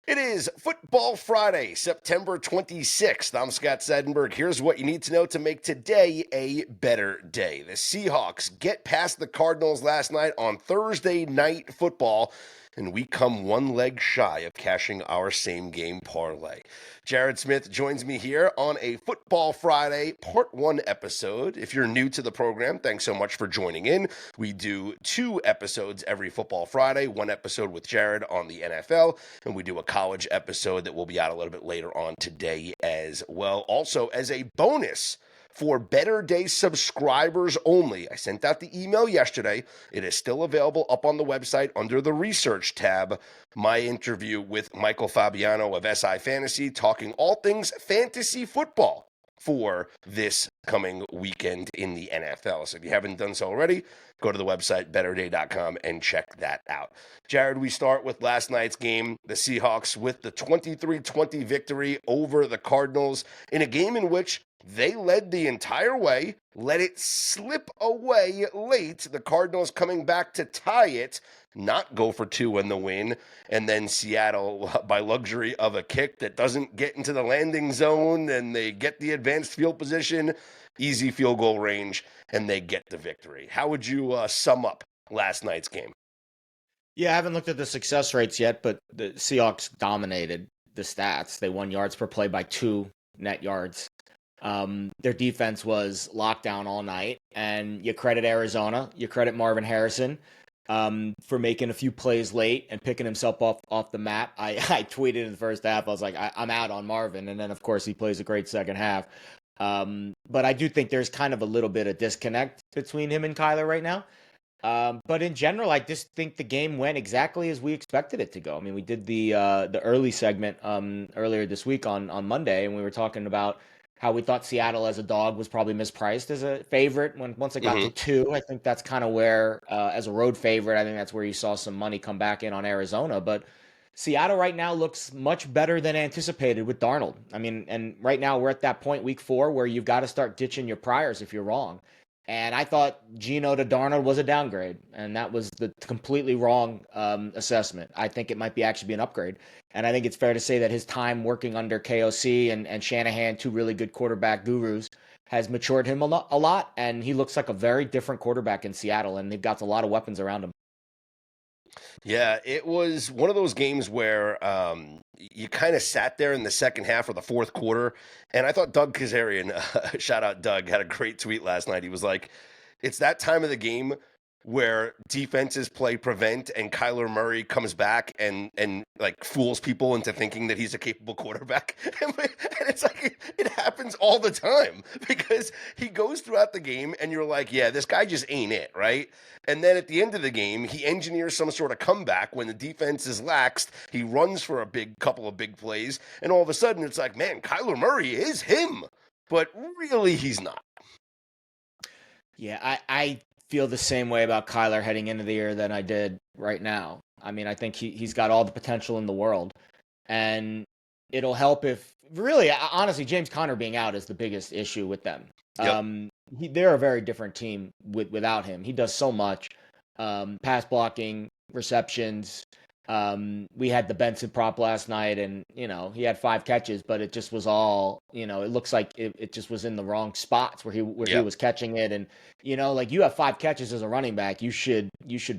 It is Football Friday, September 26th. I'm Scott Seidenberg. Here's what you need to know to make today a better day. The Seahawks get past the Cardinals last night on Thursday Night Football, and we come one leg shy of cashing our same game parlay. Jared Smith joins me here on a Football Friday Part 1 episode. If you're new to the program, thanks so much for joining in. We do 2 episodes every Football Friday, 1 episode with Jared on the NFL, and we do a college episode that will be out a little bit later on today as well. Also, as a bonus for Better Day subscribers only, I sent out the email yesterday. It is still available up on the website under the research tab. My interview with Michael Fabiano of SI Fantasy, talking all things fantasy football for this coming weekend in the NFL. So if you haven't done so already, go to the website, betterday.com, and check that out. Jared, we start with last night's game. The Seahawks with the 23-20 victory over the Cardinals in a game in which they led the entire way, let it slip away late. The Cardinals coming back to tie it, not go for 2 in the win, and then Seattle, by luxury of a kick that doesn't get into the landing zone, and they get the advanced field position, easy field goal range, and they get the victory. How would you sum up last night's game? Yeah, I haven't looked at the success rates yet, but the Seahawks dominated the stats. They won yards per play by 2 net yards. Their defense was locked down all night, and you credit Arizona, you credit Marvin Harrison for making a few plays late and picking himself off the map. I tweeted in the first half, I was like, I'm out on Marvin, and then of course he plays a great second half. But I do think there's kind of a little bit of disconnect between him and Kyler right now. But in general, I just think the game went exactly as we expected it to go. I mean, we did the early segment earlier this week on Monday, and we were talking about how we thought Seattle as a dog was probably mispriced as a favorite. Once it got to 2, I think that's kind of where, as a road favorite, I think that's where you saw some money come back in on Arizona. But Seattle right now looks much better than anticipated with Darnold. I mean, and right now we're at that point, week 4, where you've got to start ditching your priors if you're wrong. And I thought Geno to Darnold was a downgrade, and that was the completely wrong assessment. I think it might actually be an upgrade. And I think it's fair to say that his time working under KOC and Shanahan, 2 really good quarterback gurus, has matured him a lot, and he looks like a very different quarterback in Seattle, and they've got a lot of weapons around him. Yeah, it was one of those games where you kind of sat there in the second half or the fourth quarter, and I thought Doug Kazarian, shout out Doug, had a great tweet last night. He was like, it's that time of the game where defenses play prevent and Kyler Murray comes back and like fools people into thinking that he's a capable quarterback. And it's like it happens all the time because he goes throughout the game and you're like, yeah, this guy just ain't it, right? And then at the end of the game, he engineers some sort of comeback when the defense is laxed. He runs for a couple of big plays, and all of a sudden it's like, man, Kyler Murray is him. But really, he's not. Yeah, I feel the same way about Kyler heading into the year than I did right now. I mean, I think he's got all the potential in the world, and it'll help if really, honestly, James Conner being out is the biggest issue with them. Yep. They're a very different team without him. He does so much, pass blocking, receptions. We had the Benson prop last night, and he had 5 catches, but it just was all, it looks like it just was in the wrong spots where he was catching it. And like, you have 5 catches as a running back, you should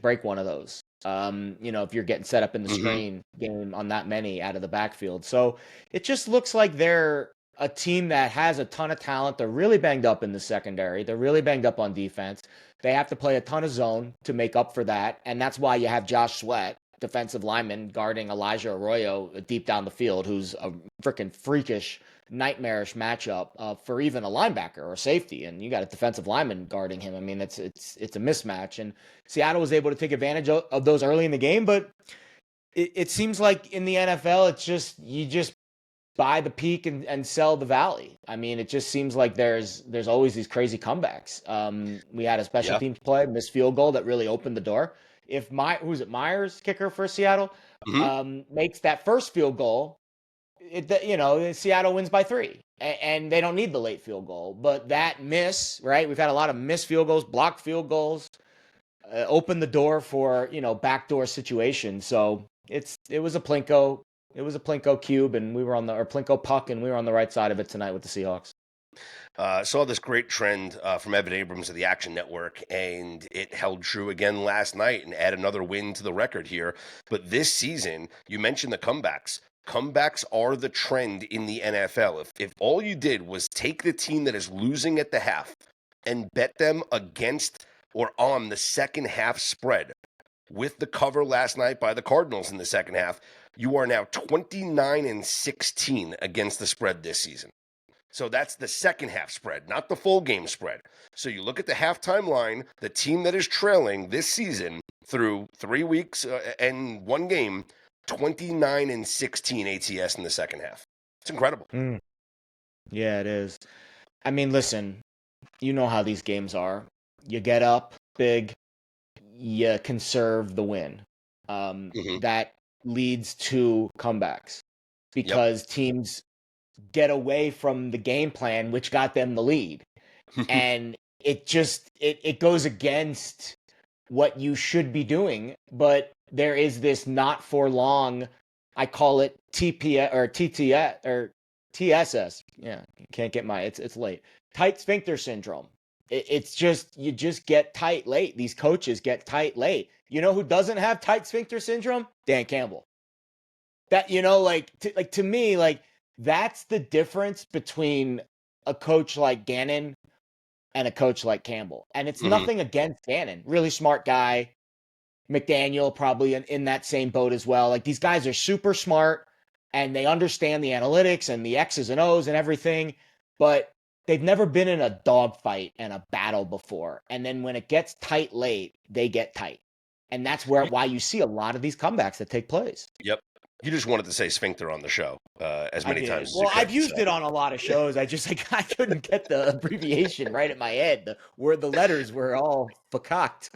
break one of those. If you're getting set up in the screen game on that many out of the backfield. So it just looks like they're a team that has a ton of talent. They're really banged up in the secondary. They're really banged up on defense. They have to play a ton of zone to make up for that. And that's why you have Josh Sweat, defensive lineman, guarding Elijah Arroyo deep down the field, who's a freaking freakish, nightmarish matchup for even a linebacker or safety. And you got a defensive lineman guarding him. I mean, it's a mismatch. And Seattle was able to take advantage of those early in the game. But it seems like in the NFL, it's just, you just buy the peak and sell the valley. I mean, it just seems like there's always these crazy comebacks. We had a special teams play, missed field goal that really opened the door. If Myers, kicker for Seattle, makes that first field goal, Seattle wins by 3, and they don't need the late field goal. But that miss, right? We've had a lot of missed field goals, blocked field goals, opened the door for backdoor situations. So it was a Plinko It was a Plinko cube, and we were on the or Plinko puck, and we were on the right side of it tonight with the Seahawks. Saw this great trend from Evan Abrams of the Action Network, and it held true again last night and add another win to the record here. But this season, you mentioned the comebacks. Comebacks are the trend in the NFL. If all you did was take the team that is losing at the half and bet them against or on the second half spread with the cover last night by the Cardinals in the second half, you are now 29-16 against the spread this season. So that's the second half spread, not the full game spread. So you look at the halftime line, the team that is trailing this season through 3 weeks and one game, 29-16 ATS in the second half. It's incredible. Yeah, it is. I mean, listen, you know how these games are. You get up big, you conserve the win. That leads to comebacks because teams get away from the game plan, which got them the lead. And it just, it goes against what you should be doing. But there is this not for long, I call it TPS or TTS or TSS. Yeah, can't get it's late. Tight sphincter syndrome. It's just, you just get tight late. These coaches get tight late. You know who doesn't have tight sphincter syndrome? Dan Campbell. That, to me, that's the difference between a coach like Gannon and a coach like Campbell. And it's nothing against Gannon. Really smart guy. McDaniel probably in that same boat as well. Like, these guys are super smart and they understand the analytics and the X's and O's and everything, but they've never been in a dogfight and a battle before. And then when it gets tight late, they get tight. And that's why you see a lot of these comebacks that take place. Yep. You just wanted to say sphincter on the show as many times as you Well, could. I've used it on a lot of shows. I couldn't get the abbreviation right in my head. Where the letters were all fakaked.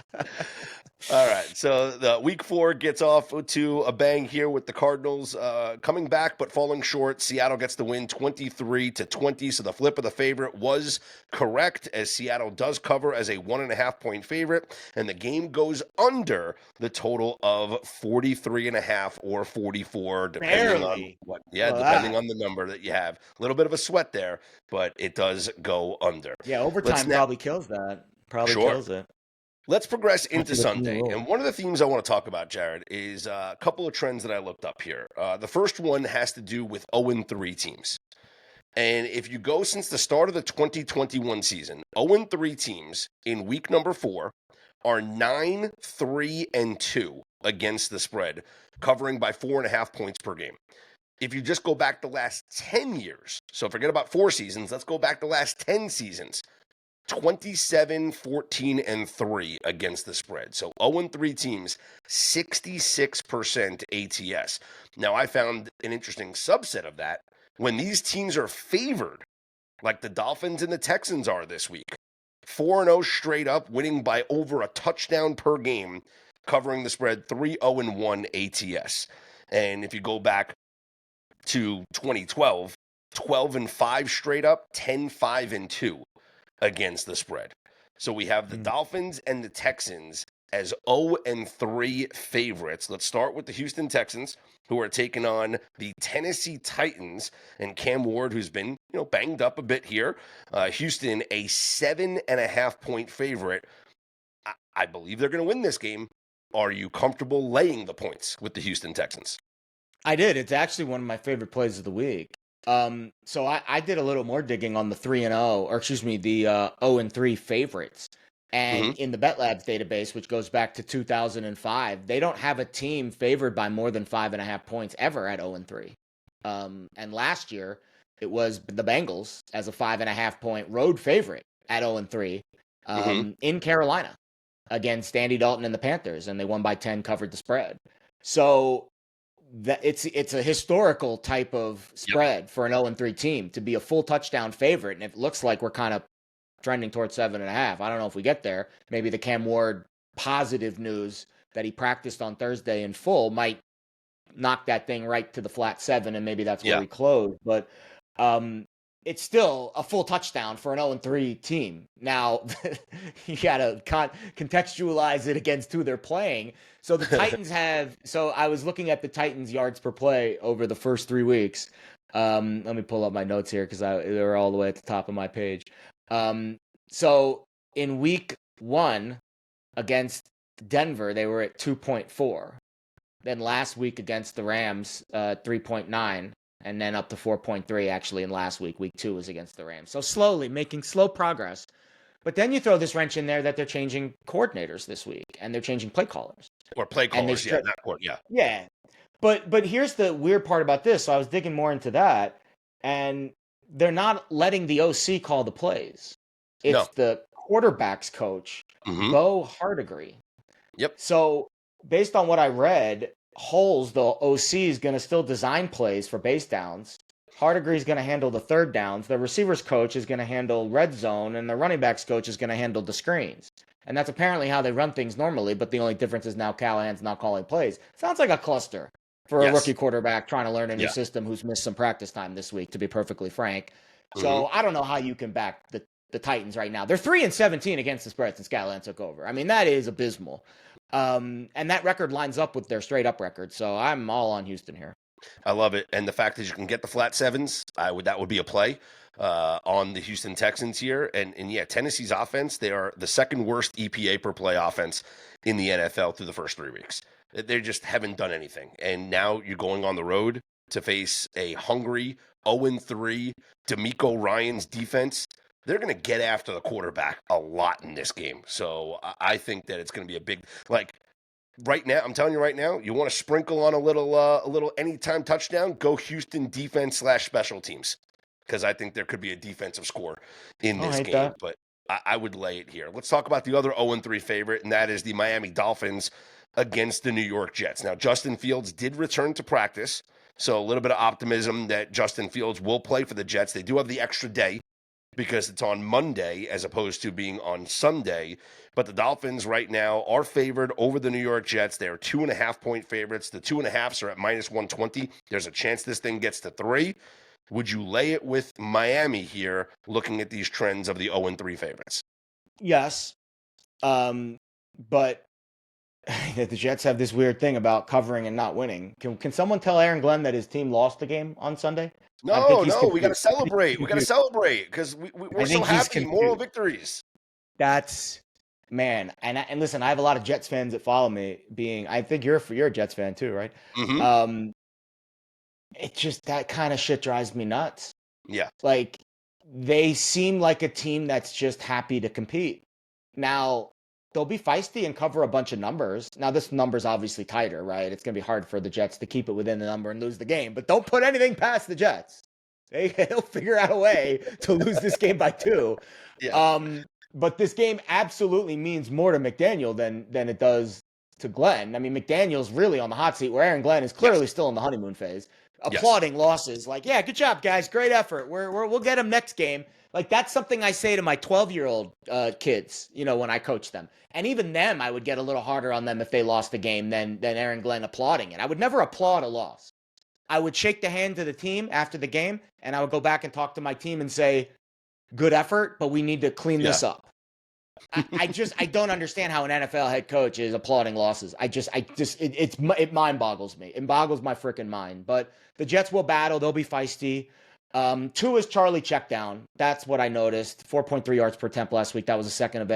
All right, so the week 4 gets off to a bang here with the Cardinals coming back but falling short. Seattle gets the win 23-20, so the flip of the favorite was correct as Seattle does cover as a 1.5-point favorite, and the game goes under the total of 43.5 or 44, depending on depending on the number that you have. A little bit of a sweat there, but it does go under. Yeah, overtime probably kills that. Kills it. Let's progress into Sunday. And one of the themes I want to talk about, Jared, is a couple of trends that I looked up here. The first one has to do with 0-3 teams. And if you go since the start of the 2021 season, 0-3 teams in week number 4 are 9-3-2 against the spread, covering by 4.5 points per game. If you just go back the last 10 years, so forget about 4 seasons, let's go back the last 10 seasons. 27-14-3 against the spread. So 0-3 teams, 66% ATS. Now, I found an interesting subset of that. When these teams are favored, like the Dolphins and the Texans are this week, 4-0 straight up, winning by over a touchdown per game, covering the spread 3-0-1 ATS. And if you go back to 2012, 12-5 straight up, 10-5-2. Against the spread. So we have the Dolphins and the Texans as 0-3 favorites. Let's start with the Houston Texans, who are taking on the Tennessee Titans and Cam Ward, who's been, banged up a bit here. Houston, a 7.5-point favorite. I believe they're going to win this game. Are you comfortable laying the points with the Houston Texans? I did. It's actually one of my favorite plays of the week. So I did a little more digging on the 3-0, or excuse me, the 0-3 favorites. And in the Bet Labs database, which goes back to 2005, they don't have a team favored by more than 5.5 points ever at 0-3. And last year it was the Bengals as a 5.5-point road favorite at 0-3 in Carolina against Andy Dalton and the Panthers, and they won by 10, covered the spread. So that it's a historical type of spread for an 0-3 team to be a full touchdown favorite, and it looks like we're kind of trending towards 7.5. I don't know if we get there. Maybe the Cam Ward positive news that he practiced on Thursday in full might knock that thing right to the flat 7, and maybe that's where we close. But it's still a full touchdown for an 0-3 team. Now, you got to contextualize it against who they're playing. So the Titans so I was looking at the Titans yards per play over the first 3 weeks. Let me pull up my notes here because they're all the way at the top of my page. So in week 1 against Denver, they were at 2.4. Then last week against the Rams, 3.9. And then up to 4.3 actually in last week. Week 2 was against the Rams. So slowly, making slow progress. But then you throw this wrench in there that they're changing coordinators this week, and they're changing play callers. Or play callers, yeah, not court, yeah. Yeah. But here's the weird part about this. So I was digging more into that, and they're not letting the OC call the plays. It's the quarterback's coach, Bo Hardigree. Yep. So based on what I read, Holes, the OC, is going to still design plays for base downs. Hardigree is going to handle the third downs. The receivers coach is going to handle red zone, and the running backs coach is going to handle the screens. And that's apparently how they run things normally, but the only difference is now Callahan's not calling plays. Sounds like a cluster for a rookie quarterback trying to learn a new system who's missed some practice time this week, to be perfectly frank. So I don't know how you can back the Titans right now. They're 3-17 against the spread since Callahan took over. I mean, that is abysmal. And that record lines up with their straight up record. So I'm all on Houston here. I love it. And the fact that you can get the flat sevens, that would be a play on the Houston Texans here. And yeah, Tennessee's offense, they are the second worst EPA per play offense in the NFL through the first 3 weeks. They just haven't done anything. And now you're going on the road to face a hungry 0-3 D'Amico Ryans defense. They're going to get after the quarterback a lot in this game. So I think that it's going to be a big, like, right now, I'm telling you right now, you want to sprinkle on a little anytime touchdown, go Houston defense / special teams. Because I think there could be a defensive score in this game. But I would lay it here. Let's talk about the other 0-3 favorite, and that is the Miami Dolphins against the New York Jets. Now, Justin Fields did return to practice, so a little bit of optimism that Justin Fields will play for the Jets. They do have the extra day because it's on Monday as opposed to being on Sunday. But the Dolphins right now are favored over the New York Jets. They're 2.5-point favorites. The 2.5s are at -120. There's a chance this thing gets to 3. Would you lay it with Miami here, looking at these trends of the 0-3 favorites? Yes. But the Jets have this weird thing about covering and not winning. Can someone tell Aaron Glenn that his team lost the game on Sunday? No, we got to celebrate. We got to celebrate because we're so happy. Moral victories. That's, man. And listen, I have a lot of Jets fans that follow me. I think you're a Jets fan too, right? Mm-hmm. It just, that kind of shit drives me nuts. Yeah. Like, they seem like a team that's just happy to compete. Now, they'll be feisty and cover a bunch of numbers. Now, this number's obviously tighter, right? It's going to be hard for the Jets to keep it within the number and lose the game. But don't put anything past the Jets. They'll figure out a way to lose this game by 2. Yeah. But this game absolutely means more to McDaniel than it does to Glenn. I mean, McDaniel's really on the hot seat, where Aaron Glenn is clearly still in the honeymoon phase. Applauding losses, like, yeah, good job, guys, great effort. We'll get them next game. Like, that's something I say to my 12-year-old kids, when I coach them. And even them, I would get a little harder on them if they lost the game than Aaron Glenn applauding it. I would never applaud a loss. I would shake the hand to the team after the game, and I would go back and talk to my team and say, good effort, but we need to clean this up. I don't understand how an NFL head coach is applauding losses. It mind boggles me. It boggles my freaking mind. But the Jets will battle. They'll be feisty. 2 is Charlie check down. That's what I noticed. 4.3 yards per attempt last week. That was the second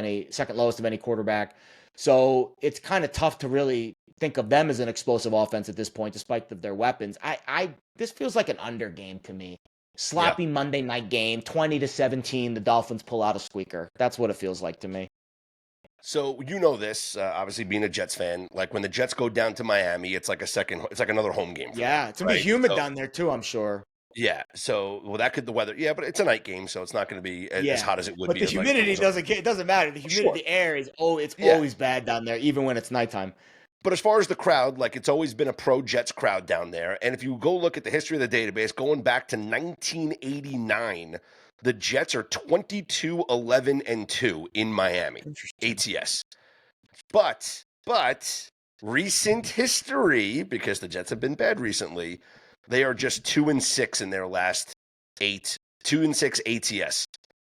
lowest of any quarterback. So it's kind of tough to really think of them as an explosive offense at this point, despite their weapons. This feels like an under game to me. Sloppy Monday night game, 20-17. The Dolphins pull out a squeaker. That's what it feels like to me. So this, obviously being a Jets fan, like when the Jets go down to Miami, it's like another home game. It's gonna be humid down there too, I'm sure. Yeah. So, the weather. Yeah, but it's a night game, so it's not going to be as hot as it would be. But the humidity it doesn't matter. The humidity, the air is always bad down there, even when it's nighttime. But as far as the crowd, like, it's always been a pro-Jets crowd down there. And if you go look at the history of the database, going back to 1989, the Jets are 22-11-2 in Miami, ATS. But recent history, because the Jets have been bad recently, they are just 2-6 in their last 8 2-6 ATS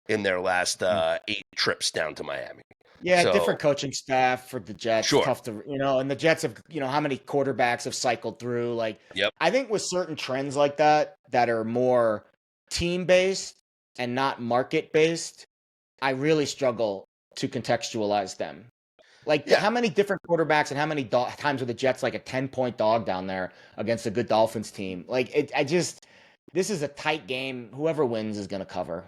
in their last 8 trips down to Miami. Yeah, So different coaching staff for the Jets. sure, Tough to, and the Jets have, how many quarterbacks have cycled through. Like, yep, I think with certain trends like that are more team based and not market based, I really struggle to contextualize them. Like, yeah. how many different quarterbacks and how many times were the Jets like a 10-point dog down there against a good Dolphins team? Like, this is a tight game. Whoever wins is going to cover.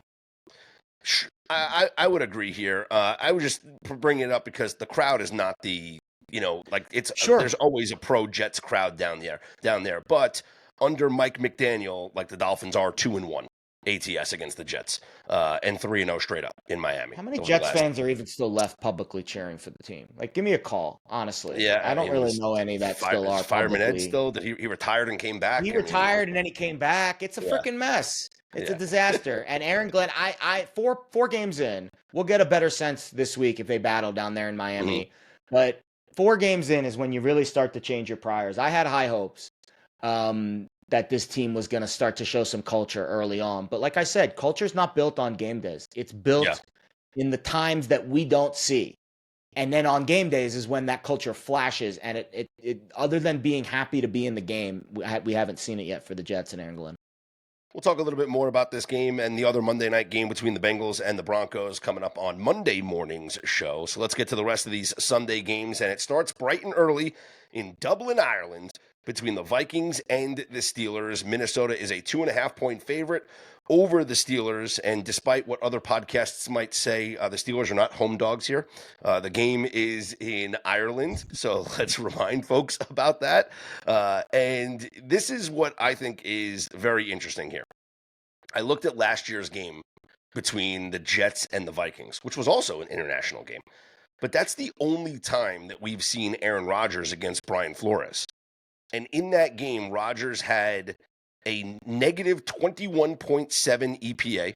I would agree here. I would just bring it up because the crowd is not like it's Sure. there's always a pro Jets crowd down there. But under Mike McDaniel, like the Dolphins are 2-1 ATS against the Jets, and 3-0 straight up in Miami. How many Over the Jets last, fans are even still left publicly cheering for the team? Like, give me a call, honestly. yeah, I I don't mean, really know any that still is are Fireman Ed publicly. still? Did he retired and came back? He I mean, retired and then he came back. It's a yeah, freaking mess. It's a yeah. disaster. And Aaron Glenn, four games in, we'll get a better sense this week if they battle down there in Mhm. Miami. But 4 games in is when you really start to change your priors. I had high hopes that this team was going to start to show some culture early on. But like I said, culture's not built on game days. It's Yeah. built in the times that we don't see. And then on game days is when that culture flashes. And it other than being happy to be in the game, we haven't seen it yet for the Jets and Aaron Glenn. We'll talk a little bit more about this game and the other Monday night game between the Bengals and the Broncos coming up on Monday morning's show. So let's get to the rest of these Sunday games, and it starts bright and early in Dublin, Ireland, between the Vikings and the Steelers. Minnesota is a 2.5-point favorite over the Steelers, and despite what other podcasts might say, the Steelers are not home dogs here. The game is in Ireland, so let's remind folks about that. And this is what I think is very interesting here. I looked at last year's game between the Jets and the Vikings, which was also an international game. But that's the only time that we've seen Aaron Rodgers against Brian Flores. And in that game, Rodgers had a negative 21.7 EPA,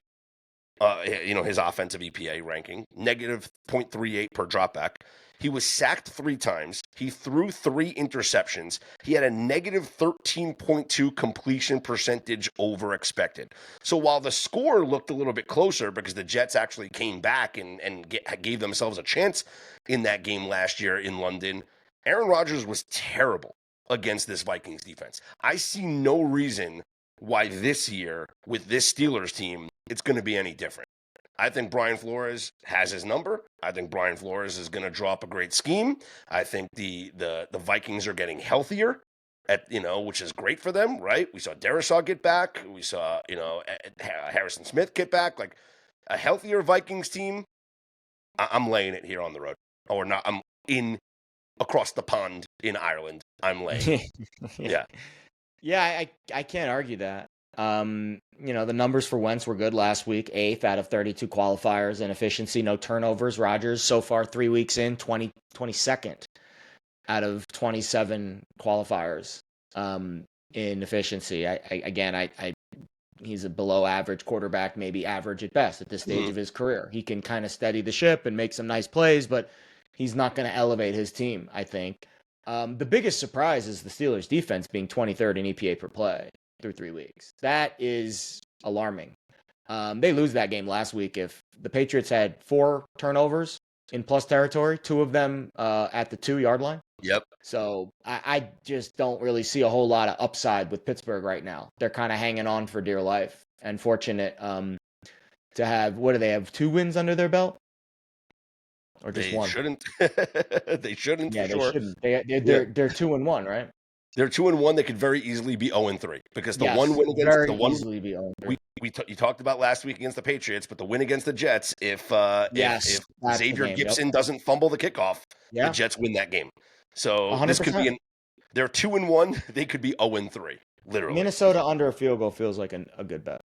his offensive EPA ranking, negative 0.38 per dropback. He was sacked 3 times. He threw 3 interceptions. He had a negative 13.2 completion percentage over expected. So while the score looked a little bit closer because the Jets actually came back and gave themselves a chance in that game last year in London, Aaron Rodgers was terrible against this Vikings defense. I see no reason why this year with this Steelers team, it's going to be any different. I think Brian Flores has his number. I think Brian Flores is going to draw up a great scheme. I think the Vikings are getting healthier which is great for them, right? We saw Darisaw get back. We saw, Harrison Smith get back. Like a healthier Vikings team, I'm laying it here on the road. Or not, I'm in across the pond in Ireland. I'm laying. Yeah. Yeah, I can't argue that. The numbers for Wentz were good last week, 8th out of 32 qualifiers in efficiency, no turnovers. Rodgers so far 3 weeks in, 22nd out of 27 qualifiers in efficiency. He's a below average quarterback, maybe average at best at this stage of his career. He can kind of steady the ship and make some nice plays, but he's not going to elevate his team, I think. The biggest surprise is the Steelers' defense being 23rd in EPA per play through 3 weeks. That is alarming. They lose that game last week if the Patriots had 4 turnovers in plus territory, 2 of them at the 2-yard line. Yep. So I just don't really see a whole lot of upside with Pittsburgh right now. They're kind of hanging on for dear life and fortunate to have, what do they have, 2 wins under their belt? Or just They 1? Shouldn't. They shouldn't. Yeah, for they sure. shouldn't. They're 2-1, right? They're 2-1. They could very easily be 0-3 because the Yes, one win against very the one easily be 0-3. you talked about last week against the Patriots, but the win against the Jets, if Yes, that's the Xavier game, Gibson doesn't fumble the kickoff, the Yeah, Jets win that game. So this could 100%. be they're 2-1. They could be 0-3, literally. Minnesota under a field goal feels like a good bet.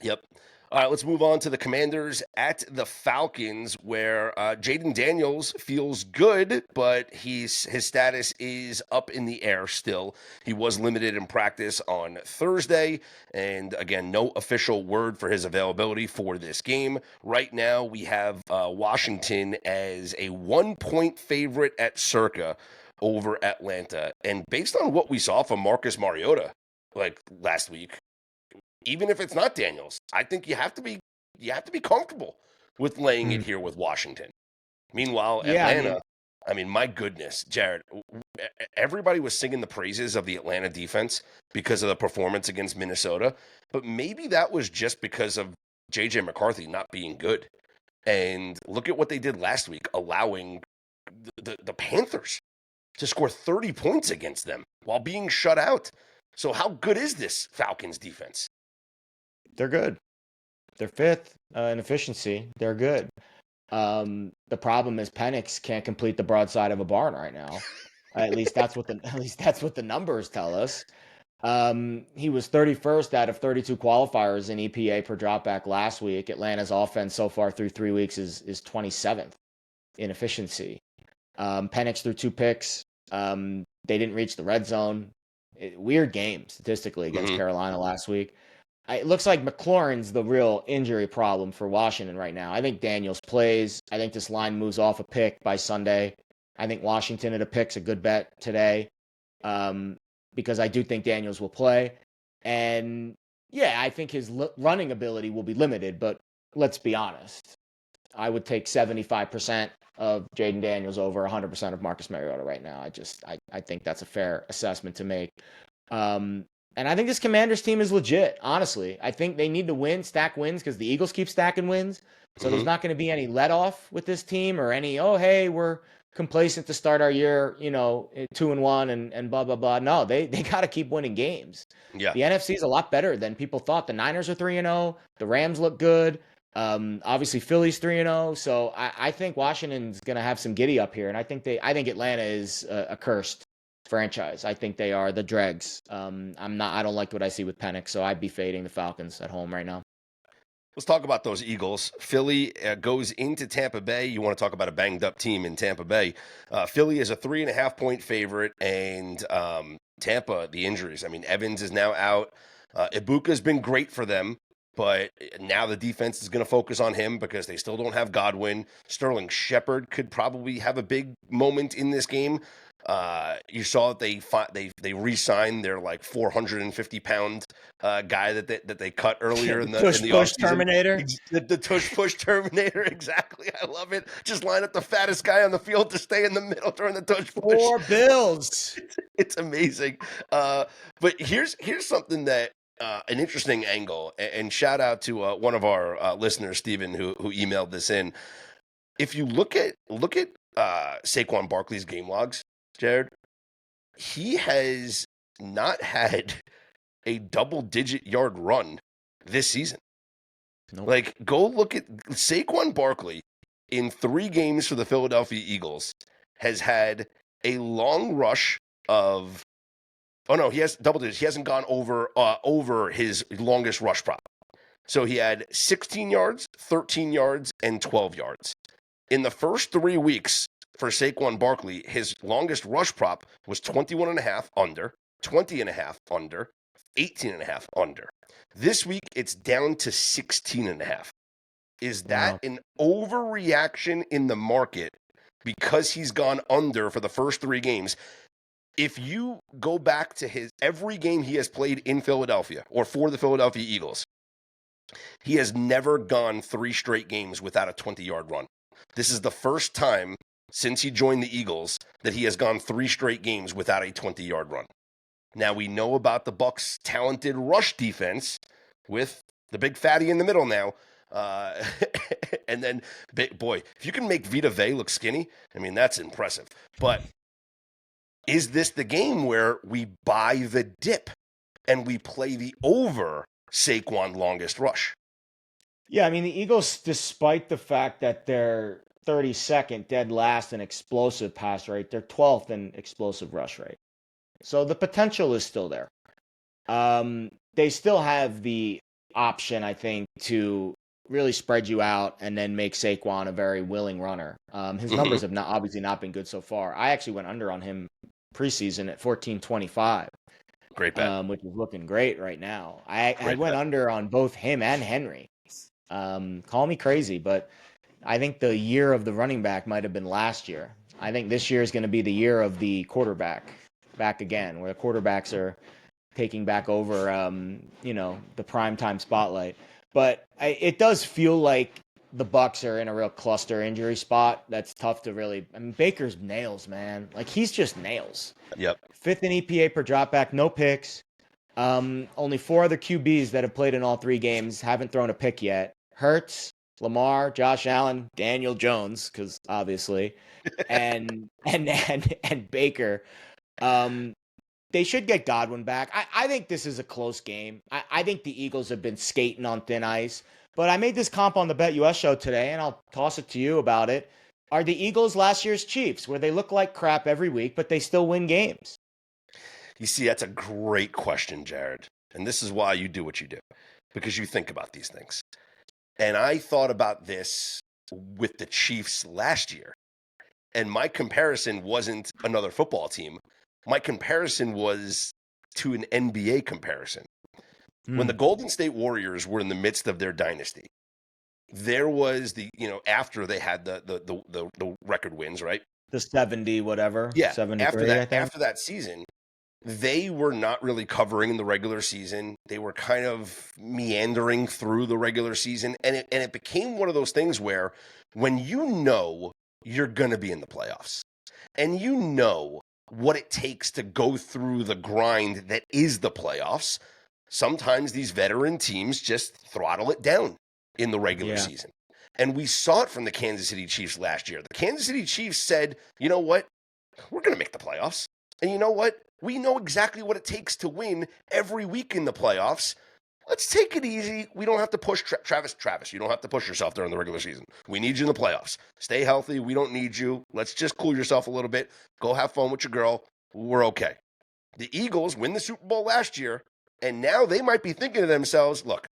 Yep. All right, let's move on to the Commanders at the Falcons, where Jaden Daniels feels good, but his status is up in the air still. He was limited in practice on Thursday, and again, no official word for his availability for this game. Right now, we have Washington as a 1-point favorite at Circa over Atlanta, and based on what we saw from Marcus Mariota like last week, even if it's not Daniels, I think you have to be comfortable with laying it Mm. here with Washington. Meanwhile, Yeah, I Atlanta, mean, I mean, my goodness, Jared, everybody was singing the praises of the Atlanta defense because of the performance against Minnesota, but maybe that was just because of JJ McCarthy not being good. And look at what they did last week, allowing the Panthers to score 30 points against them while being shut out. So how good is this Falcons defense? they're good. They're fifth in efficiency. They're good. The problem is Penix can't complete the broadside of a barn right now. At least that's what the numbers tell us. He was 31st out of 32 qualifiers in EPA per dropback last week. Atlanta's offense so far through 3 weeks is 27th in efficiency. Penix threw 2 picks. They didn't reach the red zone. Weird game statistically against Mm-hmm. Carolina last week. It looks like McLaurin's the real injury problem for Washington right now. I think Daniels plays. I think this line moves off a pick by Sunday. I think Washington at a pick's a good bet today, because I do think Daniels will play. And yeah, I think his running ability will be limited, but let's be honest. I would take 75% of Jaden Daniels over 100% of Marcus Mariota right now. I think that's a fair assessment to make. And I think this Commanders team is legit, honestly. I think they need to win, stack wins, because the Eagles keep stacking wins. So Mm-hmm. there's not going to be any let off with this team or any, oh, hey, we're complacent to start our year, 2-1 and blah, blah, blah. No, they got to keep winning games. Yeah. The NFC is a lot better than people thought. The Niners are 3-0. The Rams look good. Obviously Philly's 3-0. So I think Washington's going to have some giddy up here. And I think Atlanta is a cursed franchise. I think they are the dregs. I don't like what I see with Penix, so I'd be fading the Falcons at home right now. Let's talk about those Eagles. Philly goes into Tampa Bay. You want to talk about a banged up team in Tampa Bay. Philly is a 3.5-point favorite, and Tampa, the injuries. I mean, Evans is now out. Ibuka's been great for them, but now the defense is going to focus on him because they still don't have Godwin. Sterling Shepard could probably have a big moment in this game. You saw that they re-signed their like 450-pound guy that they cut earlier in the push offseason. Terminator. The tush push Terminator, exactly. I love it. Just line up the fattest guy on the field to stay in the middle during the tush push. 4 Bills. It's amazing. But here's something that an interesting angle, and shout out to one of our listeners, Steven, who emailed this in. If you look at Saquon Barkley's game logs, Jared, he has not had a double-digit yard run this season. Nope. Like, go look at Saquon Barkley in 3 games for the Philadelphia Eagles has had a long rush of. Oh no, he has double digits. He hasn't gone over his longest rush prop. So he had 16 yards, 13 yards, and 12 yards. In the first 3 weeks for Saquon Barkley, his longest rush prop was 21.5 under, 20.5 under, 18.5 under. This week, it's down to 16.5. Is that an overreaction in the market because he's gone under for the first 3 games? If you go back to every game he has played in Philadelphia or for the Philadelphia Eagles, he has never gone 3 straight games without a 20-yard run. This is the first time since he joined the Eagles that he has gone 3 straight games without a 20-yard run. Now we know about the Bucs' talented rush defense with the big fatty in the middle now. And then, boy, if you can make Vita Vea look skinny, I mean, that's impressive. But is this the game where we buy the dip and we play the over Saquon longest rush? Yeah, I mean, the Eagles, despite the fact that they're 32nd dead last in explosive pass rate, they're 12th in explosive rush rate. So the potential is still there. They still have the option, I think, to really spread you out and then make Saquon a very willing runner. His numbers have obviously not been good so far. I actually went under on him preseason at 14.25. Great bet. Which is looking great right now. I went under on both him and Henry. Call me crazy, but I think the year of the running back might have been last year. I think this year is going to be the year of the quarterback back again, where the quarterbacks are taking back over, the primetime spotlight. But it does feel like the Bucks are in a real cluster injury spot. That's tough to really. I mean, Baker's nails, man. Like he's just nails. Yep. Fifth in EPA per dropback, no picks. Only 4 other QBs that have played in all 3 games haven't thrown a pick yet. Hurts, Lamar, Josh Allen, Daniel Jones, because obviously, and Baker. They should get Godwin back. I think this is a close game. I think the Eagles have been skating on thin ice. But I made this comp on the BetUS show today, and I'll toss it to you about it. Are the Eagles last year's Chiefs, where they look like crap every week, but they still win games? You see, that's a great question, Jared. And this is why you do what you do, because you think about these things. And I thought about this with the Chiefs last year. And my comparison wasn't another football team. My comparison was to an NBA comparison. When the Golden State Warriors were in the midst of their dynasty, there was after they had the record wins, right? The 70 whatever. Yeah. 73, after that season, they were not really covering the regular season. They were kind of meandering through the regular season. And it became one of those things where when you know you're going to be in the playoffs and you know what it takes to go through the grind that is the playoffs, sometimes these veteran teams just throttle it down in the regular season. And we saw it from the Kansas City Chiefs last year. The Kansas City Chiefs said, you know what? We're going to make the playoffs. And you know what? We know exactly what it takes to win every week in the playoffs. Let's take it easy. We don't have to push Travis, you don't have to push yourself during the regular season. We need you in the playoffs. Stay healthy. We don't need you. Let's just cool yourself a little bit. Go have fun with your girl. We're okay. The Eagles win the Super Bowl last year, and now they might be thinking to themselves, look,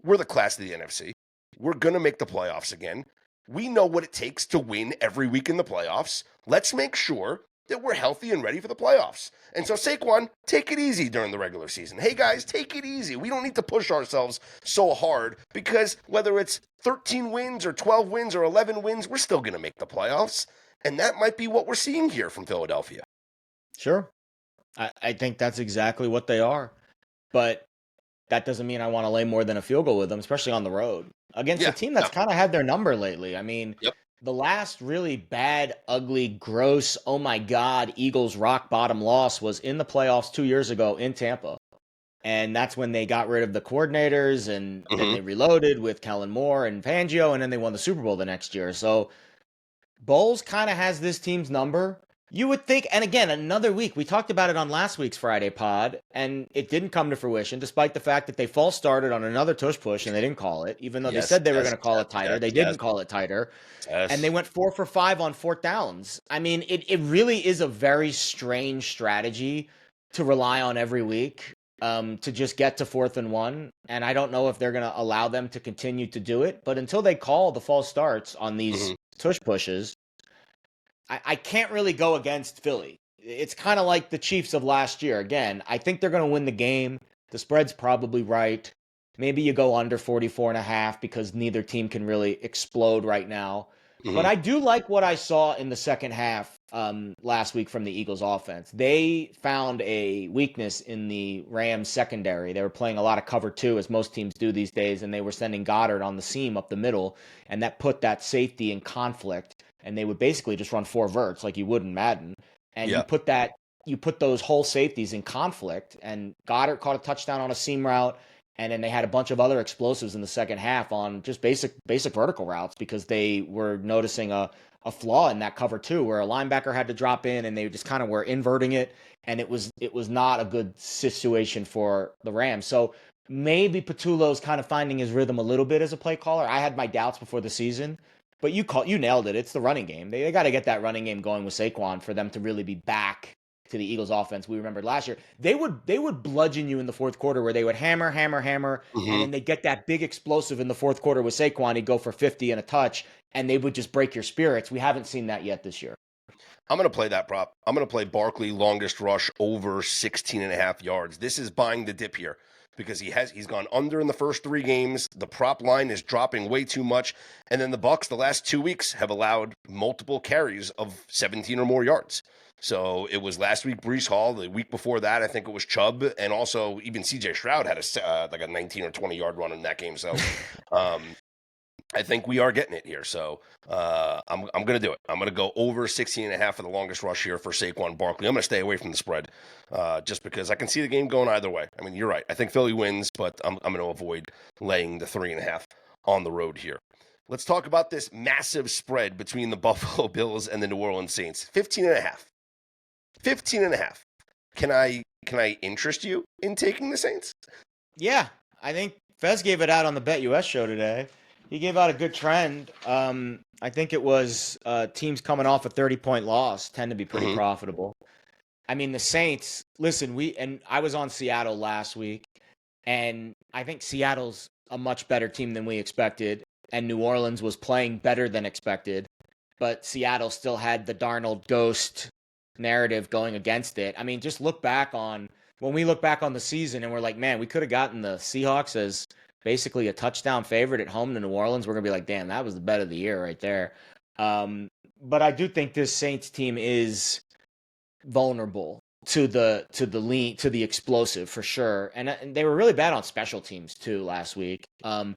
we're the class of the NFC. We're going to make the playoffs again. We know what it takes to win every week in the playoffs. Let's make sure that we're healthy and ready for the playoffs. And so Saquon, take it easy during the regular season. Hey guys, take it easy. We don't need to push ourselves so hard because whether it's 13 wins or 12 wins or 11 wins, we're still going to make the playoffs. And that might be what we're seeing here from Philadelphia. Sure. I think that's exactly what they are. But that doesn't mean I want to lay more than a field goal with them, especially on the road. Against a team that's kind of had their number lately. I mean, the last really bad, ugly, gross, oh my God, Eagles rock bottom loss was in the playoffs 2 years ago in Tampa. And that's when they got rid of the coordinators and then they reloaded with Kellen Moore and Fangio, and then they won the Super Bowl the next year. So Bowles kind of has this team's number. You would think, and again, another week, we talked about it on last week's Friday pod, and it didn't come to fruition, despite the fact that they false started on another tush push, and they didn't call it, even though they said they were going to call it tighter. They didn't call it tighter, and they went 4 for 5 on 4th downs. I mean, it really is a very strange strategy to rely on every week to just get to 4th and 1, and I don't know if they're going to allow them to continue to do it, but until they call the false starts on these tush pushes, I can't really go against Philly. It's kind of like the Chiefs of last year. Again, I think they're going to win the game. The spread's probably right. Maybe you go under 44.5 because neither team can really explode right now. But I do like what I saw in the second half last week from the Eagles offense. They found a weakness in the Rams secondary. They were playing a lot of cover 2, as most teams do these days, and they were sending Goddard on the seam up the middle, and that put that safety in conflict. And they would basically just run 4 verts like you would in Madden. And you put those whole safeties in conflict. And Goddard caught a touchdown on a seam route. And then they had a bunch of other explosives in the second half on just basic vertical routes because they were noticing a flaw in that cover 2 where a linebacker had to drop in and they just kind of were inverting it. And it was not a good situation for the Rams. So maybe Patullo's kind of finding his rhythm a little bit as a play caller. I had my doubts before the season. But you nailed it. It's the running game. They got to get that running game going with Saquon for them to really be back to the Eagles offense we remembered last year. They would bludgeon you in the fourth quarter where they would hammer, and then they get that big explosive in the fourth quarter with Saquon. He'd go for 50 and a touch, and they would just break your spirits. We haven't seen that yet this year. I'm going to play that prop. I'm going to play Barkley longest rush over 16.5 yards. This is buying the dip here because he's gone under in the first 3 games. The prop line is dropping way too much. And then the Bucs the last 2 weeks have allowed multiple carries of 17 or more yards. So it was last week Breece Hall. The week before that, I think it was Chubb, and also even C.J. Stroud had like a 19 or 20-yard run in that game. So I think we are getting it here. So I'm going to do it. I'm going to go over 16.5 for the longest rush here for Saquon Barkley. I'm going to stay away from the spread just because I can see the game going either way. I mean, you're right. I think Philly wins, but I'm going to avoid laying the 3.5 on the road here. Let's talk about this massive spread between the Buffalo Bills and the New Orleans Saints. 15.5. 15.5. Can I interest you in taking the Saints? Yeah, I think Fez gave it out on the BetUS show today. He gave out a good trend. I think it was teams coming off a 30-point loss tend to be pretty profitable. I mean, the Saints, listen, I was on Seattle last week, and I think Seattle's a much better team than we expected, and New Orleans was playing better than expected, but Seattle still had the Darnold ghost narrative going against it. I mean, just when we look back on the season and we're like, man, we could have gotten the Seahawks as basically a touchdown favorite at home to New Orleans. We're going to be like, damn, that was the bet of the year right there. But I do think this Saints team is vulnerable to the explosive for sure. And they were really bad on special teams too last week. And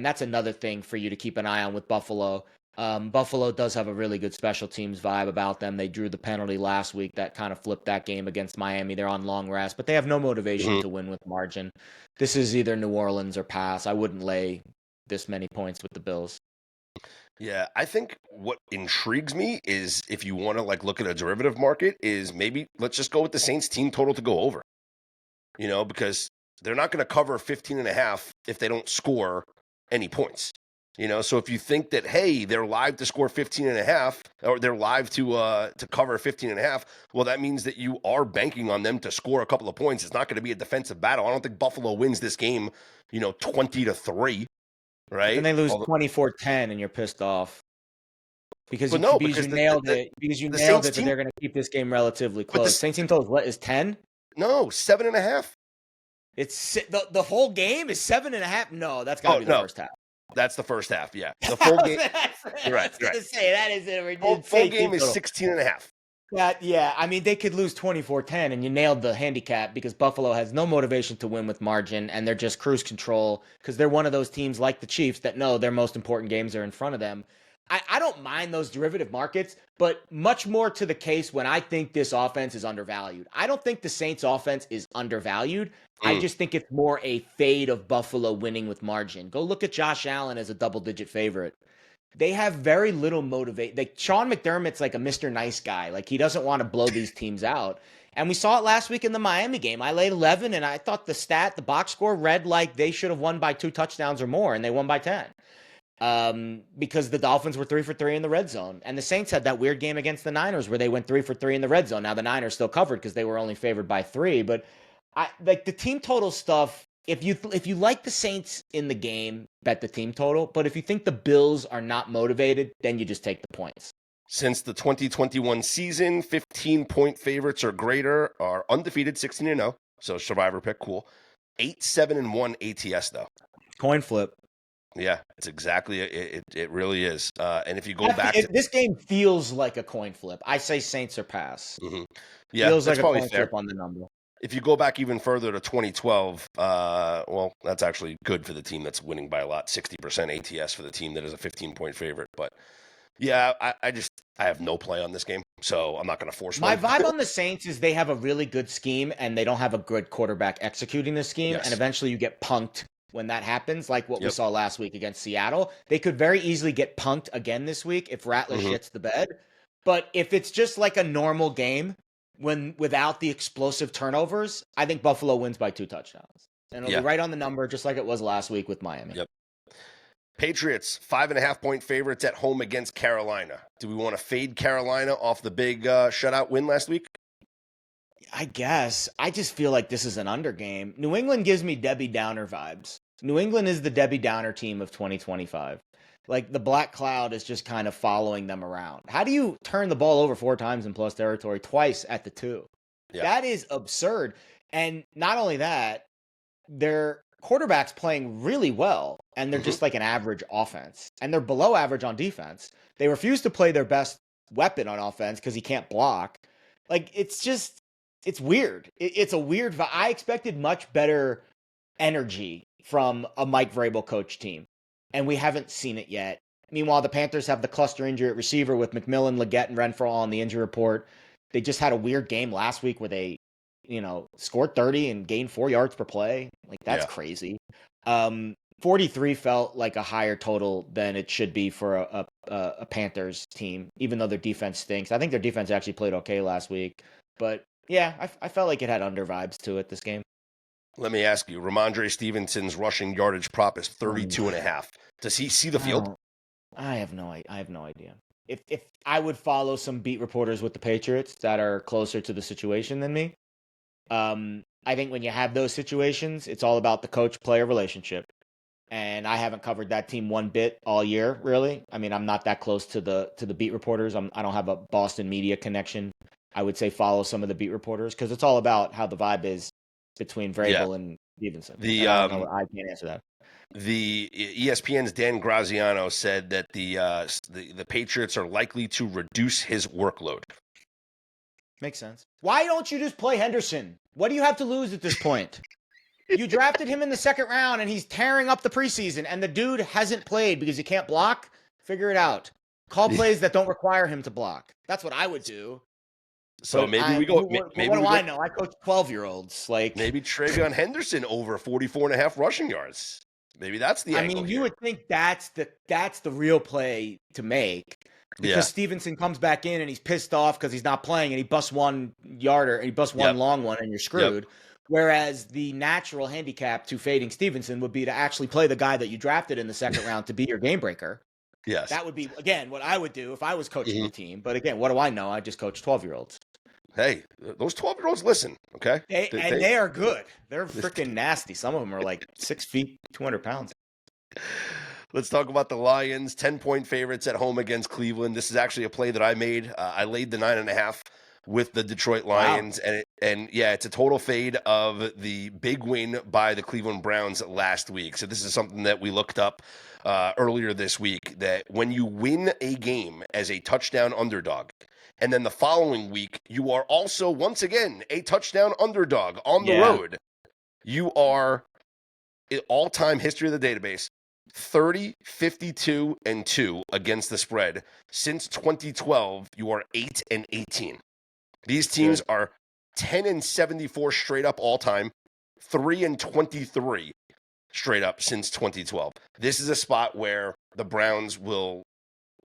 that's another thing for you to keep an eye on with Buffalo. Buffalo does have a really good special teams vibe about them. They drew the penalty last week that kind of flipped that game against Miami. They're on long rest, but they have no motivation to win with margin. This is either New Orleans or pass. I wouldn't lay this many points with the Bills. Yeah, I think what intrigues me is if you want to look at a derivative market is maybe let's just go with the Saints team total to go over. Because they're not going to cover 15.5 if they don't score any points. So if you think that, hey, they're live to score 15.5 or they're live to cover 15.5, well, that means that you are banking on them to score a couple of points. It's not going to be a defensive battle. I don't think Buffalo wins this game, 20-3, right? And they lose 24-10 and you're pissed off. Because you nailed it that they're going to keep this game relatively close. Saints team total is 10? No, 7.5. It's the whole game is 7.5? No, that's got to be the first half. That's the first half, yeah. The full game. You're right. Say that is a ridiculous. Full game is 16.5. Yeah. I mean, they could lose 24-10, and you nailed the handicap because Buffalo has no motivation to win with margin, and they're just cruise control because they're one of those teams like the Chiefs that know their most important games are in front of them. I don't mind those derivative markets, but much more to the case when I think this offense is undervalued. I don't think the Saints offense is undervalued. I just think it's more a fade of Buffalo winning with margin. Go look at Josh Allen as a double-digit favorite. They have very little motivation. Sean McDermott's like a Mr. Nice guy. He doesn't want to blow these teams out. And we saw it last week in the Miami game. I laid 11, and I thought the box score read like they should have won by 2 touchdowns or more, and they won by 10. Because the Dolphins were 3 for 3 in the red zone. And the Saints had that weird game against the Niners where they went 3 for 3 in the red zone. Now the Niners still covered because they were only favored by 3. But the team total stuff, if you like the Saints in the game, bet the team total. But if you think the Bills are not motivated, then you just take the points. Since the 2021 season, 15-point favorites or greater are undefeated, 16-0. So survivor pick, cool. 8-7-1 ATS though. Coin flip. Yeah, it's exactly it really is. And if you go back to this game feels like a coin flip. I say Saints or pass. Yeah, feels like a coin flip on the number. If you go back even further to 2012, well, that's actually good for the team that's winning by a lot. 60% ATS for the team that is a 15-point favorite. But yeah, I have no play on this game, so I'm not going to force my vibe on the Saints is they have a really good scheme and they don't have a good quarterback executing the scheme, and eventually you get punked when that happens, like what we saw last week against Seattle. They could very easily get punked again this week if Rattler shits the bed. But if it's just like a normal game without the explosive turnovers, I think Buffalo wins by 2 touchdowns. And it'll be right on the number, just like it was last week with Miami. Yep. Patriots, 5.5-point favorites at home against Carolina. Do we want to fade Carolina off the big shutout win last week? I guess. I just feel like this is an under game. New England gives me Debbie Downer vibes. New England is the Debbie Downer team of 2025. The black cloud is just kind of following them around. How do you turn the ball over 4 times in plus territory, twice at the 2? Yeah. That is absurd. And not only that, their quarterback's playing really well, and they're just like an average offense. And they're below average on defense. They refuse to play their best weapon on offense because he can't block. Like, it's weird. It's a weird vibe. I expected much better energy from a Mike Vrabel coach team, and we haven't seen it yet. Meanwhile, the Panthers have the cluster injury at receiver with McMillan, Leggett, and Renfro on the injury report. They just had a weird game last week where they, scored 30 and gained 4 yards per play. Like, that's crazy. 43 felt like a higher total than it should be for a Panthers team, even though their defense stinks. I think their defense actually played okay last week. But, yeah, I felt like it had under vibes to it this game. Let me ask you, Ramondre Stevenson's rushing yardage prop is 32.5. Does he see the field? I have no idea. If I would follow some beat reporters with the Patriots that are closer to the situation than me, I think when you have those situations, it's all about the coach-player relationship. And I haven't covered that team one bit all year, really. I mean, I'm not that close to the beat reporters. I don't have a Boston media connection. I would say follow some of the beat reporters because it's all about how the vibe is between Vrabel and Stevenson. I can't answer that. The ESPN's Dan Graziano said that the Patriots are likely to reduce his workload. Makes sense. Why don't you just play Henderson? What do you have to lose at this point? You drafted him in the second round, and he's tearing up the preseason, and the dude hasn't played because he can't block? Figure it out. Call plays that don't require him to block. That's what I would do. So but maybe we go. What do I know? I coach 12-year-olds. Like maybe Travion Henderson over 44.5 rushing yards. Maybe that's the angle. I mean, you would think that's the real play to make because Stevenson comes back in and he's pissed off because he's not playing and he busts 1 yarder and he busts one long one and you're screwed. Yep. Whereas the natural handicap to fading Stevenson would be to actually play the guy that you drafted in the second round to be your game breaker. Yes. That would be, again, what I would do if I was coaching the team. But again, what do I know? I just coach 12-year-olds. Hey, those 12-year-olds listen, okay? They are good. They're freaking nasty. Some of them are like 6 feet, 200 pounds. Let's talk about the Lions. 10-point favorites at home against Cleveland. This is actually a play that I made. I laid the 9.5 with the Detroit Lions. Wow. And it's a total fade of the big win by the Cleveland Browns last week. So this is something that we looked up earlier this week, that when you win a game as a touchdown underdog, and then the following week, you are also, once again, a touchdown underdog on the road. You are, in all-time history of the database, 30, 52, and 2 against the spread. Since 2012, you are 8 and 18. These teams are 10 and 74 straight up all-time, 3 and 23 straight up since 2012. This is a spot where the Browns will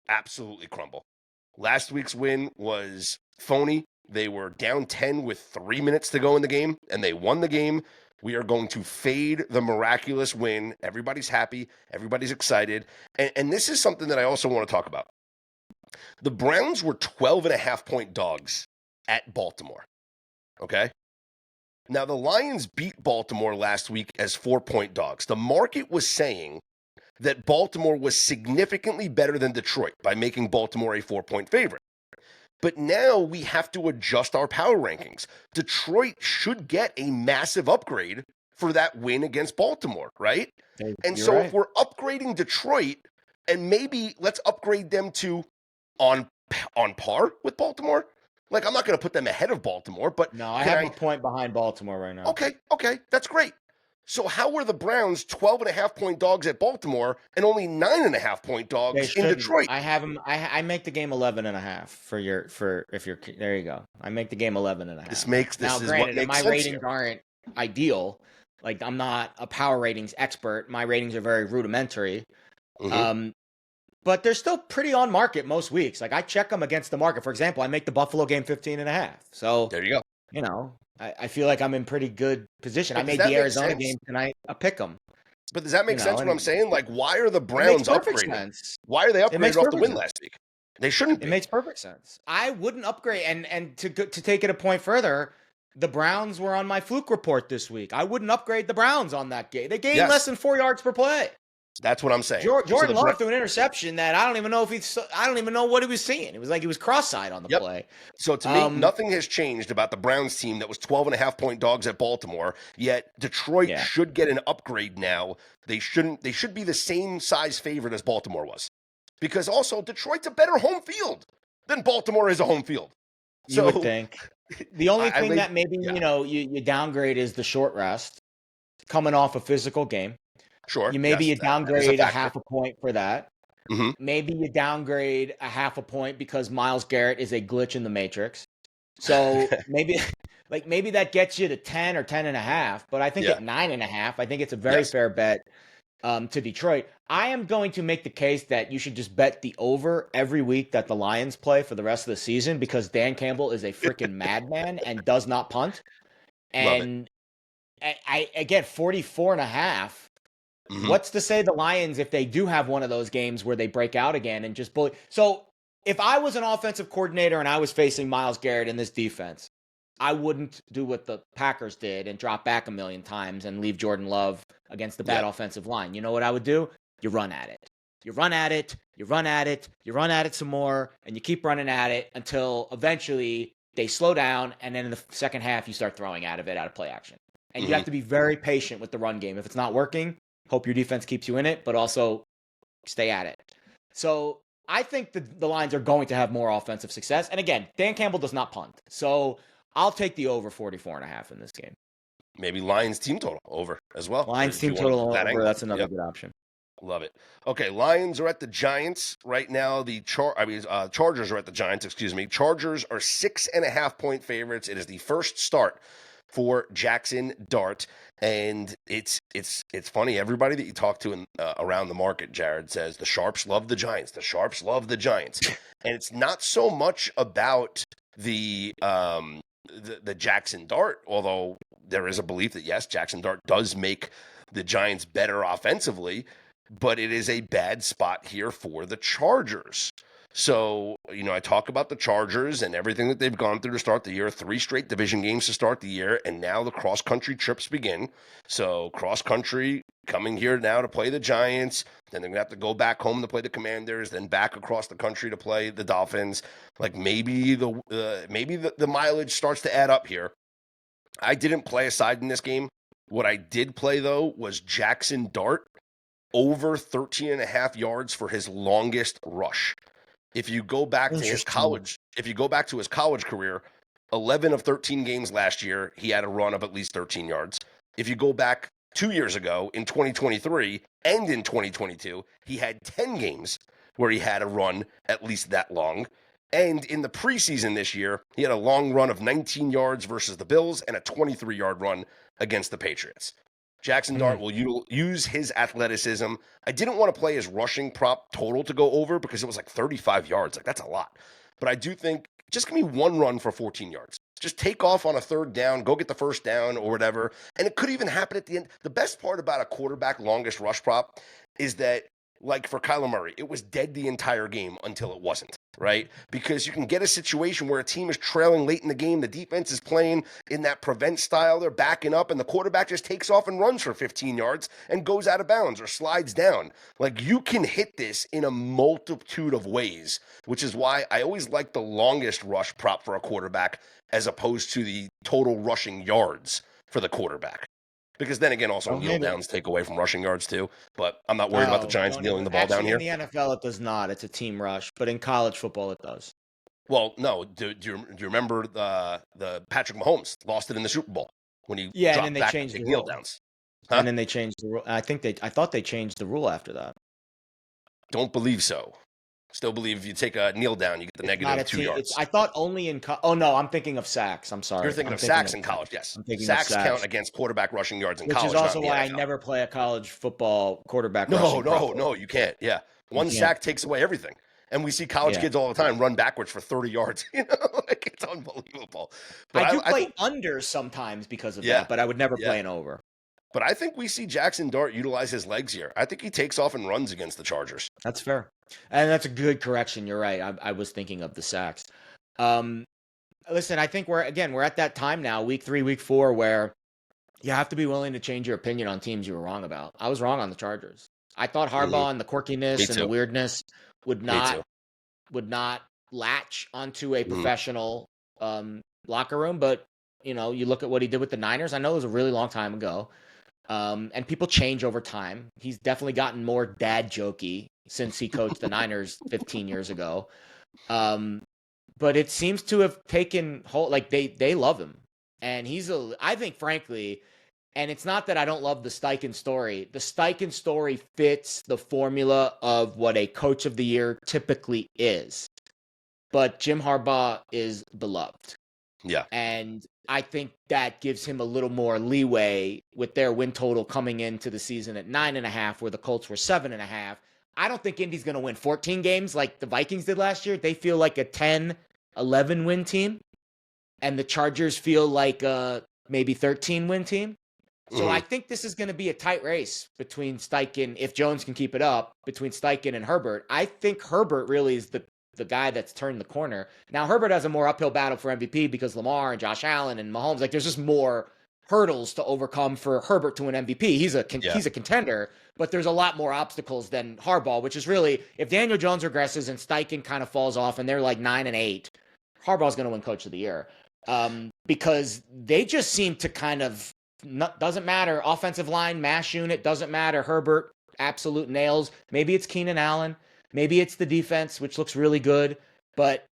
absolutely crumble. Last week's win was phony. They were down 10 with 3 minutes to go in the game, and they won the game. We are going to fade the miraculous win. Everybody's happy. Everybody's excited. And this is something that I also want to talk about. The Browns were 12.5-point dogs at Baltimore. Okay? Now, the Lions beat Baltimore last week as 4-point dogs. The market was saying that Baltimore was significantly better than Detroit by making Baltimore a 4-point favorite. But now we have to adjust our power rankings. Detroit should get a massive upgrade for that win against Baltimore, right? If we're upgrading Detroit, and maybe let's upgrade them to on par with Baltimore. Like, I'm not going to put them ahead of Baltimore, but no, I have a point behind Baltimore right now. Okay, that's great. So how are the Browns 12.5-point dogs at Baltimore and only 9.5-point dogs in Detroit? I have them. I make the game 11.5 there you go. I make the game 11.5. Granted, my ratings aren't ideal. Like, I'm not a power ratings expert. My ratings are very rudimentary. Mm-hmm. But they're still pretty on market most weeks. Like, I check them against the market. For example, I make the Buffalo game 15.5. So there you go. I feel like I'm in pretty good position. I made the Arizona game tonight a pick 'em. But does that make sense what I'm saying? Like, why are the Browns upgrading? Sense. Why are they upgraded off the win last week? They shouldn't be. It makes perfect sense. I wouldn't upgrade. And to take it a point further, the Browns were on my fluke report this week. I wouldn't upgrade the Browns on that game. They gained less than 4 yards per play. That's what I'm saying. Jordan Love threw an interception that I don't even know what he was seeing. It was like he was cross-eyed on the play. So to me, nothing has changed about the Browns team that was 12.5-point dogs at Baltimore, yet Detroit should get an upgrade now. They should be the same size favorite as Baltimore was. Because also Detroit's a better home field than Baltimore is a home field. You would think. The only I thing think, that maybe, yeah, you downgrade is the short rest coming off a physical game. sure, Maybe yes, you that is a downgrade a factor. half a point for that. Hmm. Maybe you downgrade a half a point because Miles Garrett is a glitch in the matrix. So maybe maybe that gets you to 10 or 10 and a half, but I think Yeah, at 9.5, I think it's a very yes. fair bet to Detroit. I am going to make the case that you should just bet the over every week that the Lions play for the rest of the season because Dan Campbell is a freaking madman and does not punt. Love it. And I get 44 and a half. Hmm. What's to say the Lions, if they do have one of those games where they break out again and just bully? So if I was an offensive coordinator and I was facing Miles Garrett in this defense, I wouldn't do what the Packers did and drop back a million times and leave Jordan Love against the bad Yeah. offensive line. You know what I would do? You run at it. You run at it. You run at it. You run at it some more, and you keep running at it until eventually they slow down, and then in the second half you start throwing out of it out of play action. And you Hmm. have to be very patient with the run game. If it's not working, hope your defense keeps you in it, but also stay at it. So I think the Lions are going to have more offensive success. And again, Dan Campbell does not punt. So I'll take the over 44 and a half in this game. Maybe Lions team total over as well, Lions if you team want to go total that over. angle. That's another Yep. good option. Love it. Okay, Lions are at the Giants right now. Chargers are at the Giants. Excuse me. Chargers are 6.5 point favorites. It is the first start for Jackson Dart, and it's funny. Everybody that you talk to around the market, Jared, says the sharps love the Giants. The sharps love the Giants, and it's not so much about the Jackson Dart, although there is a belief that yes, Jackson Dart does make the Giants better offensively, but it is a bad spot here for the Chargers. So, I talk about the Chargers and everything that they've gone through to start the year, 3 straight division games to start the year, and now the cross country trips begin. So, cross country coming here now to play the Giants, then they're going to have to go back home to play the Commanders, then back across the country to play the Dolphins. Like maybe the mileage starts to add up here. I didn't play a side in this game. What I did play though was Jackson Dart over 13 and a half yards for his longest rush. If you go back to his Interesting. college, if you go back to his college career, 11 of 13 games last year, he had a run of at least 13 yards. If you go back 2 years ago in 2023 and in 2022, he had 10 games where he had a run at least that long. And in the preseason this year, he had a long run of 19 yards versus the Bills and a 23-yard run against the Patriots. Jackson Hmm. Dart will use his athleticism. I didn't want to play his rushing prop total to go over because it was like 35 yards. Like, that's a lot. But I do think just give me one run for 14 yards. Just take off on a third down, go get the first down or whatever. And it could even happen at the end. The best part about a quarterback longest rush prop is that, like for Kyler Murray, it was dead the entire game until it wasn't, right? Because you can get a situation where a team is trailing late in the game, the defense is playing in that prevent style, they're backing up, and the quarterback just takes off and runs for 15 yards and goes out of bounds or slides down. Like, you can hit this in a multitude of ways, which is why I always like the longest rush prop for a quarterback as opposed to the total rushing yards for the quarterback. Because then again, also Don't kneel hate it. downs take away from rushing yards too. But I'm not worried about the Oh, Giants don't kneeling even. the ball down Actually, in here. the NFL, it does not. It's a team rush, but in college football, it does. Well, no. Do you remember the Patrick Mahomes lost it in the Super Bowl when he Yeah, and then dropped they back to changed the take kneel rule. downs? And Huh? then they changed the rule. I thought they changed the rule after that. Don't believe so. Still believe if you take a kneel down, you get the It's not a negative two team. It's yards. I thought only in. Oh no, I'm thinking of sacks. I'm You're sorry. thinking I'm of thinking sacks of. in college, yes. I'm thinking of Sacks count sacks, against quarterback rushing yards in which is college, not also in the why I NFL. never play a college football quarterback No, rushing no, prop. no, you can't. Yeah. You One can't. sack takes away everything. And we see college Yeah, kids all the time run backwards for 30 yards. Like, it's unbelievable. But I do I play think, under sometimes because of yeah, that, but I would never yeah. play an over. But I think we see Jackson Dart utilize his legs here. I think he takes off and runs against the Chargers. That's fair, and that's a good correction. You're right. I was thinking of the sacks. Um, Listen, I think we're at that time now, week 3, week 4, where you have to be willing to change your opinion on teams you were wrong about. I was wrong on the Chargers. I thought Hmm. Harbaugh and the Me quirkiness and the too. weirdness would Me not too. would not latch onto a Hmm. professional locker room. But you look at what he did with the Niners. I know it was a really long time ago, and people change over time. He's definitely gotten more dad jokey since he coached the Niners 15 years ago. Um, but it seems to have taken hold. Like they love him, and I think frankly, and it's not that I don't love the Steichen story. The Steichen story fits the formula of what a coach of the year typically is. But Jim Harbaugh is beloved. Yeah. And I think that gives him a little more leeway with their win total coming into the season at 9.5, where the Colts were 7.5. I don't think Indy's going to win 14 games like the Vikings did last year. They feel like a 10, 11 win team. And the Chargers feel like a maybe 13 win team. So I think this is going to be a tight race between Steichen, if Jones can keep it up, between Steichen and Herbert. I think Herbert really is the guy that's turned the corner. Now, Herbert has a more uphill battle for MVP because Lamar and Josh Allen and Mahomes, like there's just more hurdles to overcome for Herbert to win MVP. He's a contender, but there's a lot more obstacles than Harbaugh, which is really, if Daniel Jones regresses and Steichen kind of falls off and they're like 9-8, Harbaugh's going to win Coach of the Year. Because they just seem to kind of, doesn't matter, offensive line, mash unit, doesn't matter, Herbert, absolute nails. Maybe it's Keenan Allen. Maybe it's the defense, which looks really good. But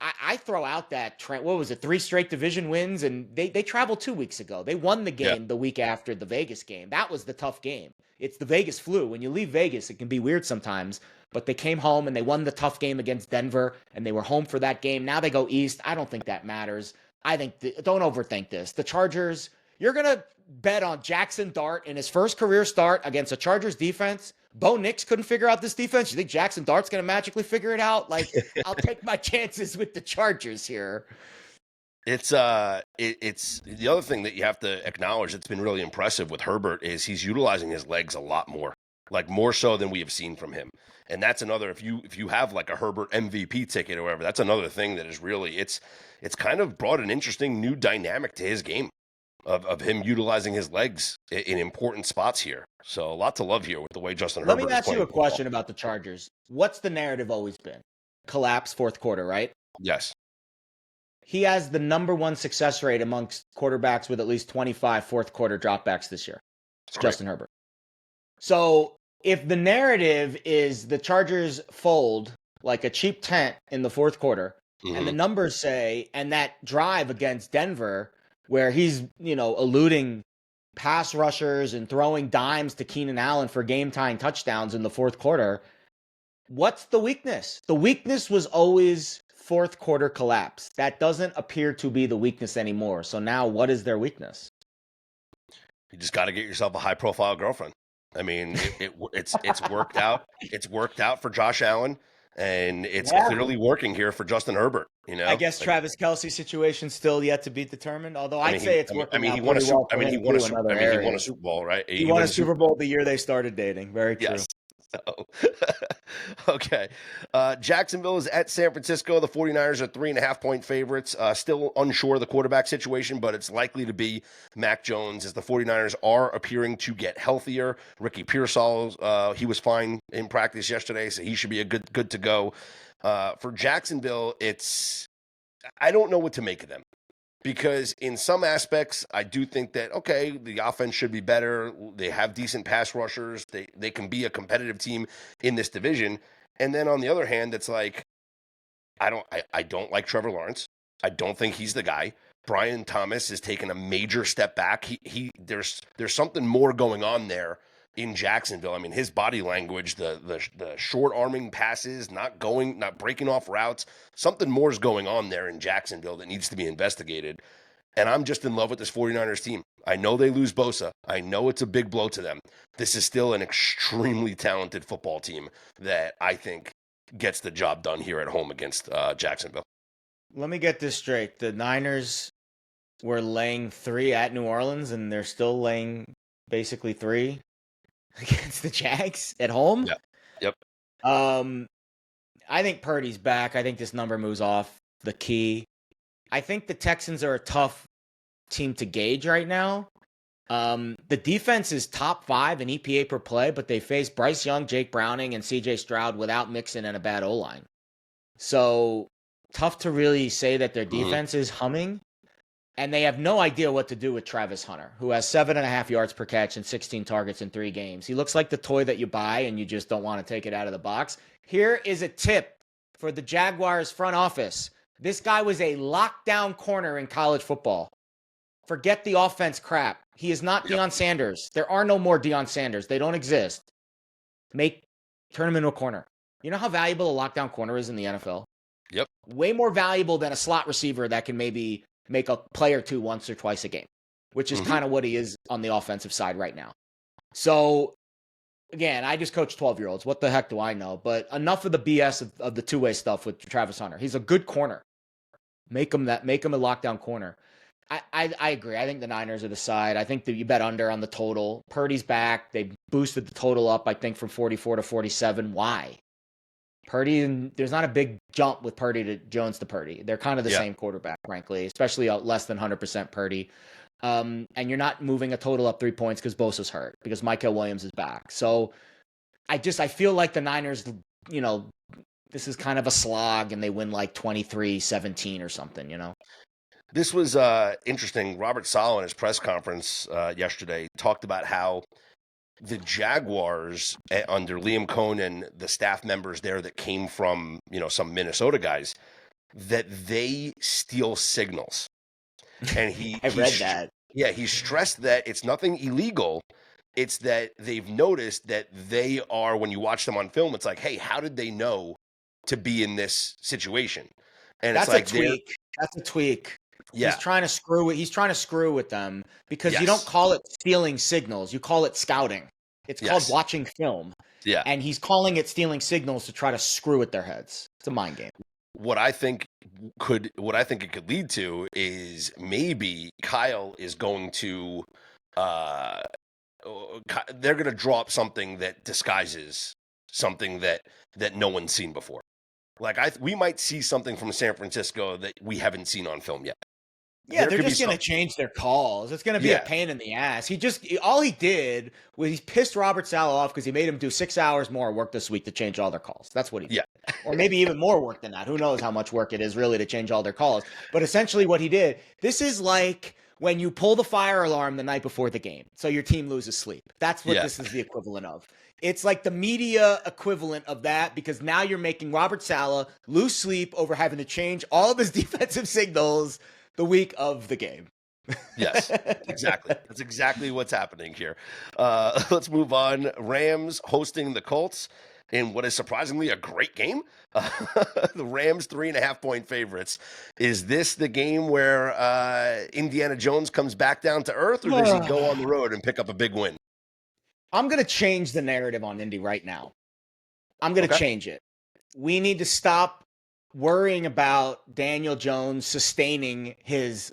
I throw out that trend. What was it? 3 straight division wins, and they traveled 2 weeks ago. They won the game the week after the Vegas game. That was the tough game. It's the Vegas flu. When you leave Vegas, it can be weird sometimes. But they came home, and they won the tough game against Denver, and they were home for that game. Now they go east. I don't think that matters. I think, don't overthink this. The Chargers, you're going to bet on Jackson Dart in his first career start against a Chargers defense. Bo Nix couldn't figure out this defense. You think Jackson Dart's going to magically figure it out? Like, I'll take my chances with the Chargers here. It's the other thing that you have to acknowledge that's been really impressive with Herbert is he's utilizing his legs a lot more, like more so than we have seen from him. And that's another, if you have like a Herbert MVP ticket or whatever, that's another thing that is really, it's kind of brought an interesting new dynamic to his game of him utilizing his legs in important spots here. So a lot to love here with the way Justin Herbert is playing. Let me ask you a question about the Chargers. What's the narrative always been? Collapse fourth quarter, right? Yes. He has the number 1 success rate amongst quarterbacks with at least 25 fourth quarter dropbacks this year. It's Justin Herbert. So if the narrative is the Chargers fold like a cheap tent in the fourth quarter, and the numbers say, and that drive against Denver where he's, eluding pass rushers and throwing dimes to Keenan Allen for game-tying touchdowns in the fourth quarter, what's the weakness? The weakness was always fourth quarter collapse. That doesn't appear to be the weakness anymore. So now what is their weakness? You just got to get yourself a high-profile girlfriend. I mean, it's worked out. It's worked out for Josh Allen, and it's clearly working here for Justin Herbert. I guess Travis Kelce's situation still yet to be determined. Although I'd say it's working out pretty well. He won a Super Bowl, right? He won a Super Bowl the year they started dating. Very true. Yes. Okay. Jacksonville is at San Francisco. The 49ers are 3.5-point favorites. Still unsure of the quarterback situation, but it's likely to be Mac Jones as the 49ers are appearing to get healthier. Ricky Pearsall, he was fine in practice yesterday, so he should be a good to go. For Jacksonville, I don't know what to make of them. Because in some aspects, I do think that, okay, the offense should be better. They have decent pass rushers. They can be a competitive team in this division. And then on the other hand, it's like, I don't like Trevor Lawrence. I don't think he's the guy. Brian Thomas has taken a major step back. There's something more going on there in Jacksonville. I mean, his body language, the short arming passes, not breaking off routes, something more is going on there in Jacksonville that needs to be investigated. And I'm just in love with this 49ers team. I know they lose Bosa. I know it's a big blow to them. This is still an extremely talented football team that I think gets the job done here at home against Jacksonville. Let me get this straight. The Niners were laying 3 at New Orleans, and they're still laying basically 3 against the Jags at home. Yep. I think Purdy's back. I think this number moves off the key. I think the Texans are a tough team to gauge right now. The defense is top 5 in EPA per play, but they face Bryce Young, Jake Browning, and CJ Stroud without Mixon and a bad O-line. So tough to really say that their defense is humming. And they have no idea what to do with Travis Hunter, who has 7.5 yards per catch and 16 targets in 3 games. He looks like the toy that you buy and you just don't want to take it out of the box. Here is a tip for the Jaguars front office. This guy was a lockdown corner in college football. Forget the offense crap. He is not Yep. Deion Sanders. There are no more Deion Sanders. They don't exist. Turn him into a corner. You know how valuable a lockdown corner is in the NFL? Yep. Way more valuable than a slot receiver that can maybe make a play or two once or twice a game, which is kind of what he is on the offensive side right now. So, again, I just coach 12-year-olds. What the heck do I know? But enough of the BS of the two-way stuff with Travis Hunter. He's a good corner. Make him a lockdown corner. I agree. I think the Niners are the side. I think that you bet under on the total. Purdy's back. They boosted the total up, I think, from 44 to 47. Why? There's not a big jump with Purdy to Jones to Purdy. They're kind of the same quarterback, frankly, especially less than 100% Purdy. And you're not moving a total up 3 points because Bosa's hurt, because Michael Williams is back. So I feel like the Niners, this is kind of a slog and they win like 23-17 or something, This was interesting. Robert Saleh in his press conference yesterday talked about how the Jaguars under Liam Cohn and the staff members there that came from, some Minnesota guys, that they steal signals. And I read that. Yeah, he stressed that it's nothing illegal. It's that they've noticed that they are, when you watch them on film, it's like, hey, how did they know to be in this situation? And that's it's like a tweak. That's a tweak. Yeah. He's trying to screw with them because you don't call it stealing signals. You call it scouting. It's called watching film. Yeah. And he's calling it stealing signals to try to screw with their heads. It's a mind game. What I think it could lead to is maybe Kyle is going to they're going to draw up something that disguises something that no one's seen before. Like we might see something from San Francisco that we haven't seen on film yet. Yeah, they're just going to change their calls. It's going to be a pain in the ass. All he did was he pissed Robert Saleh off because he made him do 6 hours more work this week to change all their calls. That's what he did. Yeah. Or maybe even more work than that. Who knows how much work it is really to change all their calls. But essentially what he did, this is like when you pull the fire alarm the night before the game so your team loses sleep. That's what this is the equivalent of. It's like the media equivalent of that because now you're making Robert Saleh lose sleep over having to change all of his defensive signals the week of the game. Yes, exactly. That's exactly what's happening here. Let's move on. Rams hosting the Colts in what is surprisingly a great game. The Rams 3.5-point favorites. Is this the game where Indiana Jones comes back down to earth, or does he go on the road and pick up a big win? I'm going to change the narrative on Indy right now. I'm going to change it. We need to stop worrying about Daniel Jones sustaining his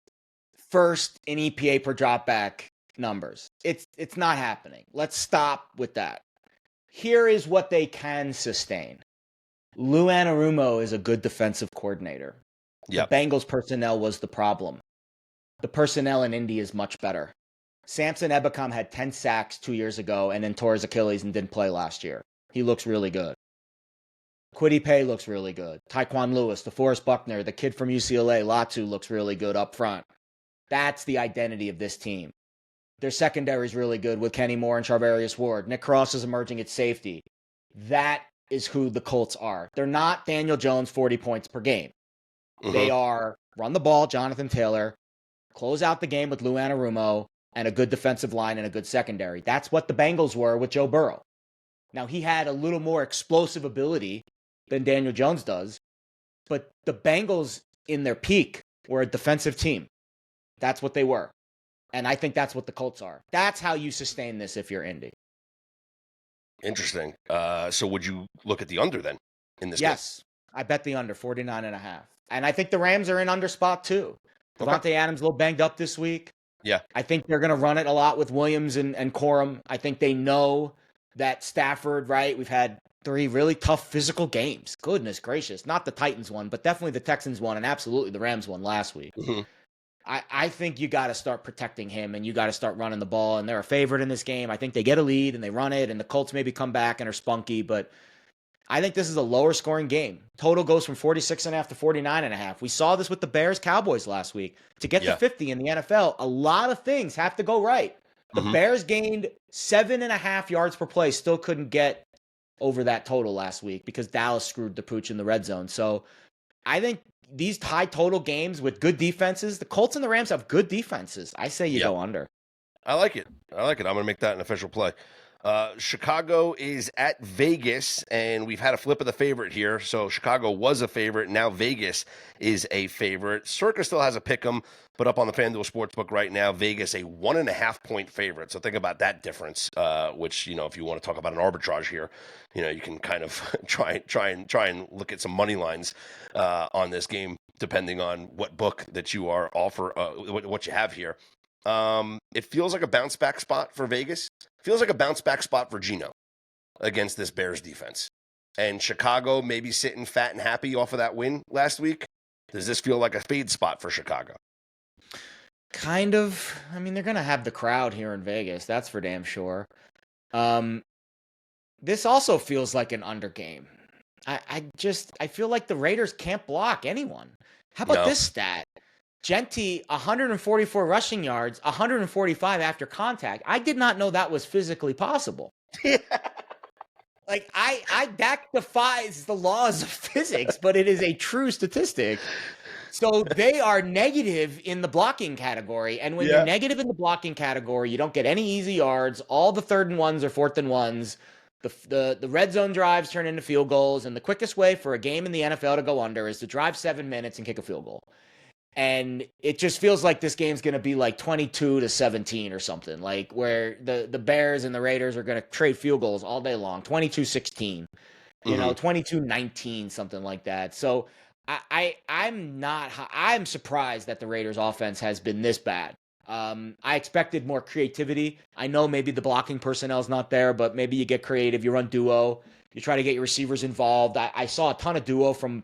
first in EPA per dropback numbers. It's not happening. Let's stop with that. Here is what they can sustain. Lou Anarumo is a good defensive coordinator. Yep. The Bengals personnel was the problem. The personnel in Indy is much better. Samson Ebukam had 10 sacks 2 years ago and then tore his Achilles and didn't play last year. He looks really good. Kwity Paye looks really good. Tyquan Lewis, DeForest Buckner, the kid from UCLA, Latu looks really good up front. That's the identity of this team. Their secondary is really good with Kenny Moore and Charvarius Ward. Nick Cross is emerging at safety. That is who the Colts are. They're not Daniel Jones 40 points per game. They are run the ball, Jonathan Taylor, close out the game with Lou Anarumo, and a good defensive line and a good secondary. That's what the Bengals were with Joe Burrow. Now, he had a little more explosive ability than Daniel Jones does, but the Bengals in their peak were a defensive team. That's what they were. And I think that's what the Colts are. That's how you sustain this if you're Indy. Interesting. So would you look at the under then in this game? Yes. I bet the under, 49.5. And I think the Rams are in under spot too. Devontae Adams a little banged up this week. Yeah. I think they're going to run it a lot with Williams and Corum. I think they know that Stafford, right? We've had 3 really tough physical games. Goodness gracious. Not the Titans one, but definitely the Texans one and absolutely the Rams one last week. I think you got to start protecting him and you got to start running the ball. And they're a favorite in this game. I think they get a lead and they run it and the Colts maybe come back and are spunky, but I think this is a lower scoring game. Total goes from 46.5 to 49.5. We saw this with the Bears-Cowboys last week. To get to 50 in the NFL, a lot of things have to go right. The Bears gained 7.5 yards per play, still couldn't get over that total last week because Dallas screwed the pooch in the red zone. So I think these high total games with good defenses, the Colts and the Rams have good defenses. I say you Yep. go under. I like it. I like it. I'm going to make that an official play. Chicago is at Vegas, and we've had a flip of the favorite here. So Chicago was a favorite. Now Vegas is a favorite. Circa still has a pick 'em, but up on the FanDuel Sportsbook right now, Vegas a 1.5-point favorite. So think about that difference, which, if you want to talk about an arbitrage here, you can kind of try and look at some money lines on this game, depending on what book that you are what you have here. It feels like a bounce back spot for Vegas. Feels like a bounce back spot for Geno against this Bears defense. And Chicago maybe sitting fat and happy off of that win last week. Does this feel like a fade spot for Chicago? Kind of. I mean, they're going to have the crowd here in Vegas. That's for damn sure. This also feels like an under game. I feel like the Raiders can't block anyone. How about this stat? Genti, 144 rushing yards, 145 after contact. I did not know that was physically possible. Like, that defies the laws of physics, but it is a true statistic. So they are negative in the blocking category. And when you're negative in the blocking category, you don't get any easy yards. All the 3rd and 1s or 4th and 1s. The red zone drives turn into field goals. And the quickest way for a game in the NFL to go under is to drive 7 minutes and kick a field goal. And it just feels like this game's going to be like 22-17 or something, like where the Bears and the Raiders are going to trade field goals all day long, 22-16, 22-19, something like that. So I'm surprised that the Raiders offense has been this bad. I expected more creativity. I know maybe the blocking personnel is not there, but maybe you get creative. You run duo. You try to get your receivers involved. I saw a ton of duo from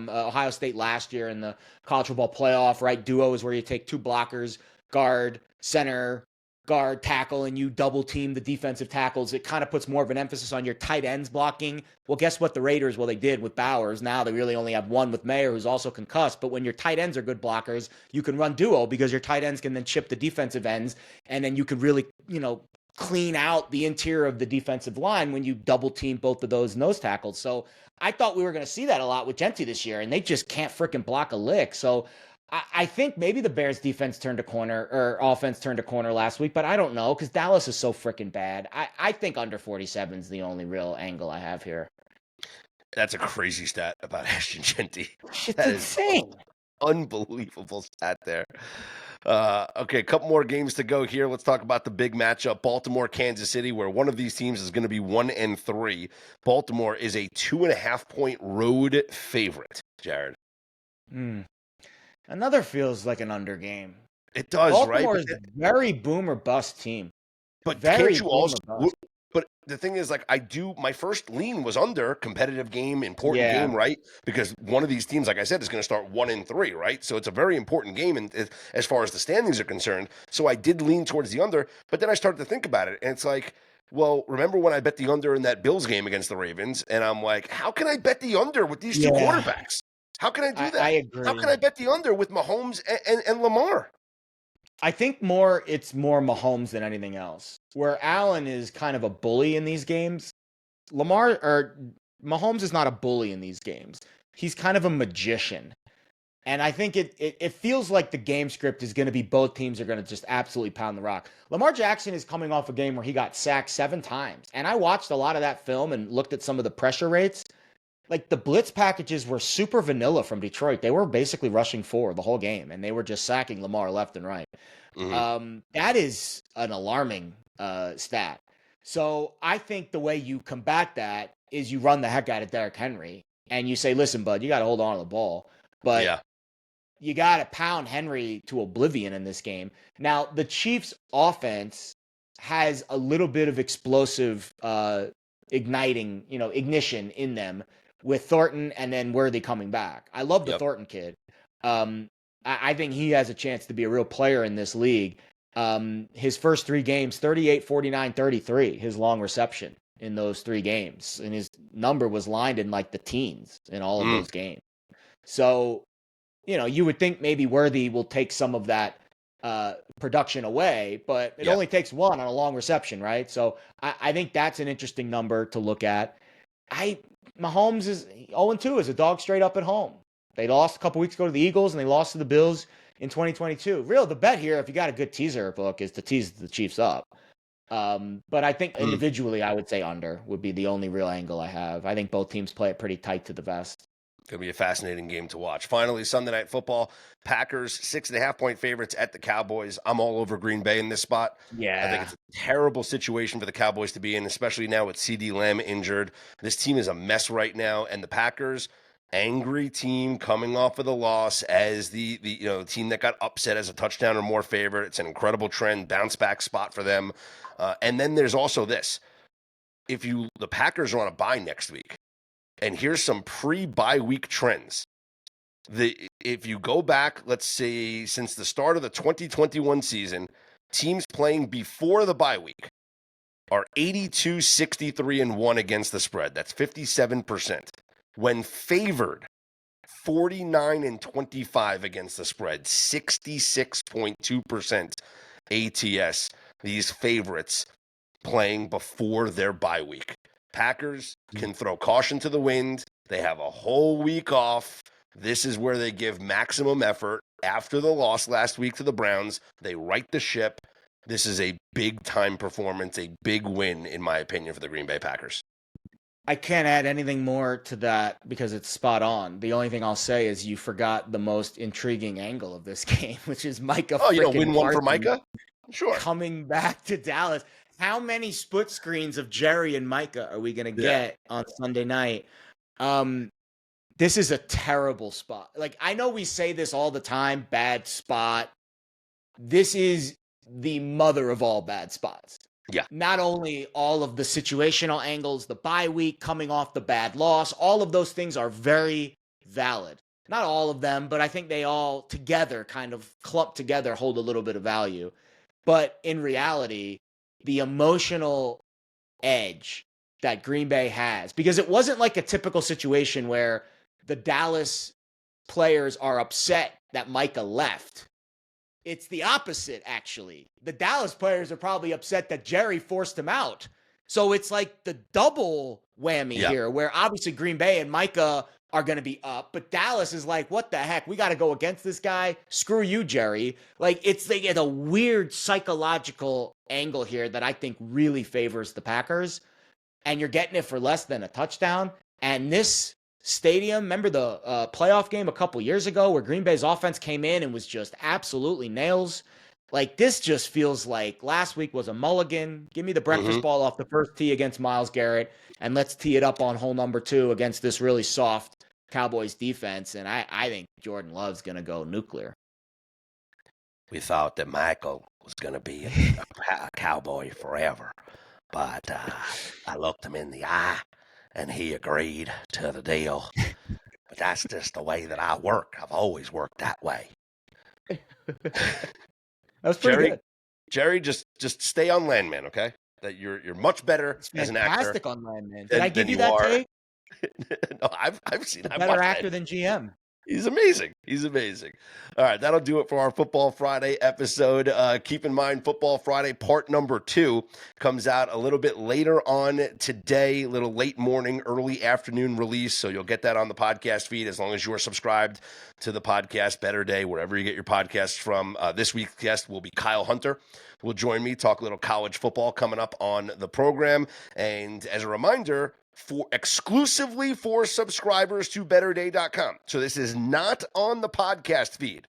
Ohio State last year in the college football playoff, right? Duo is where you take 2 blockers, guard, center, guard, tackle, and you double team the defensive tackles. It kind of puts more of an emphasis on your tight ends blocking. Well, guess what the Raiders, they did with Bowers. Now they really only have one with Mayer, who's also concussed. But when your tight ends are good blockers, you can run duo because your tight ends can then chip the defensive ends, and then you can really, clean out the interior of the defensive line when you double team both of those nose tackles. So I thought we were going to see that a lot with Genti this year, and they just can't freaking block a lick. So I think maybe the Bears defense turned a corner, or offense turned a corner last week, but I don't know because Dallas is so freaking bad. I think under 47 is the only real angle I have here. That's a crazy stat about Ashton Genti. It's insane. Unbelievable stat there. Okay, a couple more games to go here. Let's talk about the big matchup, Baltimore, Kansas City, where one of these teams is going to be 1-3. Baltimore is a 2.5-point road favorite, Jared. Another feels like an under game. It does, Baltimore right? Baltimore is a very boom or bust team. But can't you also... But the thing is, my first lean was under, competitive game, important game, right? Because one of these teams, like I said, is going to start 1-3, right? So it's a very important game as far as the standings are concerned. So I did lean towards the under, but then I started to think about it. And it's like, well, remember when I bet the under in that Bills game against the Ravens? And I'm like, how can I bet the under with these two quarterbacks? How can I do that? I agree. How can I bet the under with Mahomes and Lamar? I think it's more Mahomes than anything else. Where Allen is kind of a bully in these games, Mahomes is not a bully in these games. He's kind of a magician. And I think it feels like the game script is going to be both teams are going to just absolutely pound the rock. Lamar Jackson is coming off a game where he got sacked 7 times. And I watched a lot of that film and looked at some of the pressure rates. Like, the blitz packages were super vanilla from Detroit. They were basically rushing forward the whole game, and they were just sacking Lamar left and right. That is an alarming stat. So I think the way you combat that is you run the heck out of Derrick Henry, and you say, listen, bud, you got to hold on to the ball. But you got to pound Henry to oblivion in this game. Now, the Chiefs' offense has a little bit of explosive ignition in them, with Thornton and then Worthy coming back. I love the Thornton kid. I think he has a chance to be a real player in this league. His first 3 games, 38, 49, 33, his long reception in those 3 games. And his number was lined in like the teens in all of those games. So, you would think maybe Worthy will take some of that production away, but it only takes 1 on a long reception, right? So I think that's an interesting number to look at. Mahomes is 0-2 as a dog straight up at home. They lost a couple weeks ago to the Eagles, and they lost to the Bills in 2022. The bet here, if you got a good teaser book, is to tease the Chiefs up. But I think individually, I would say under would be the only real angle I have. I think both teams play it pretty tight to the vest. Going to be a fascinating game to watch. Finally, Sunday Night Football, Packers 6.5-point favorites at the Cowboys. I'm all over Green Bay in this spot. Yeah. I think it's a terrible situation for the Cowboys to be in, especially now with CD Lamb injured. This team is a mess right now, and the Packers, angry team coming off of the loss as the team that got upset as a touchdown or more favorite. It's an incredible trend, bounce back spot for them. And then there's also this. The Packers are on a bye next week. And here's some pre-bye week trends. If you go back, let's say, since the start of the 2021 season, teams playing before the bye week are 82, 63, and 1 against the spread. That's 57%. When favored, 49 and 25 against the spread, 66.2% ATS. These favorites playing before their bye week. Packers can throw caution to the wind. They have a whole week off. This is where they give maximum effort. After the loss last week to the Browns, they right the ship. This is a big-time performance, a big win, in my opinion, for the Green Bay Packers. I can't add anything more to that because it's spot on. The only thing I'll say is you forgot the most intriguing angle of this game, which is Micah. Oh, win one for Micah? Sure. Coming back to Dallas. How many split screens of Jerry and Micah are we going to get on Sunday night? This is a terrible spot. Like, I know we say this all the time, bad spot. This is the mother of all bad spots. Yeah. Not only all of the situational angles, the bye week, coming off the bad loss, all of those things are very valid. Not all of them, but I think they all together, kind of clumped together, hold a little bit of value. But in reality, the emotional edge that Green Bay has, because it wasn't like a typical situation where the Dallas players are upset that Micah left. It's the opposite, actually. The Dallas players are probably upset that Jerry forced him out. So it's like the double whammy here, where obviously Green Bay and Micah are going to be up, but Dallas is like, what the heck? We got to go against this guy. Screw you, Jerry. Like, it's a weird psychological angle here that I think really favors the Packers. And you're getting it for less than a touchdown. And this stadium, remember the playoff game a couple years ago where Green Bay's offense came in and was just absolutely nails? Like, this just feels like last week was a mulligan. Give me the breakfast ball off the first tee against Myles Garrett, and let's tee it up on hole number 2 against this really soft Cowboys defense. And I think Jordan Love's going to go nuclear. We thought that Michael was going to be a Cowboy forever, but I looked him in the eye, and he agreed to the deal. But that's just the way that I work. I've always worked that way. That's pretty good. Jerry, just stay on Landman, okay? That you're much better as an actor. Fantastic on Landman. Did I give you that take? No, I've seen. Better actor than GM. He's amazing. All right, that'll do it for our Football Friday episode. Keep in mind, Football Friday part number 2 comes out a little bit later on today, a little late morning, early afternoon release. So you'll get that on the podcast feed as long as you are subscribed to the podcast Better Day, wherever you get your podcasts from. This week's guest will be Kyle Hunter. Will join me, talk a little college football coming up on the program. And as a reminder, exclusively for subscribers to betterday.com. So this is not on the podcast feed.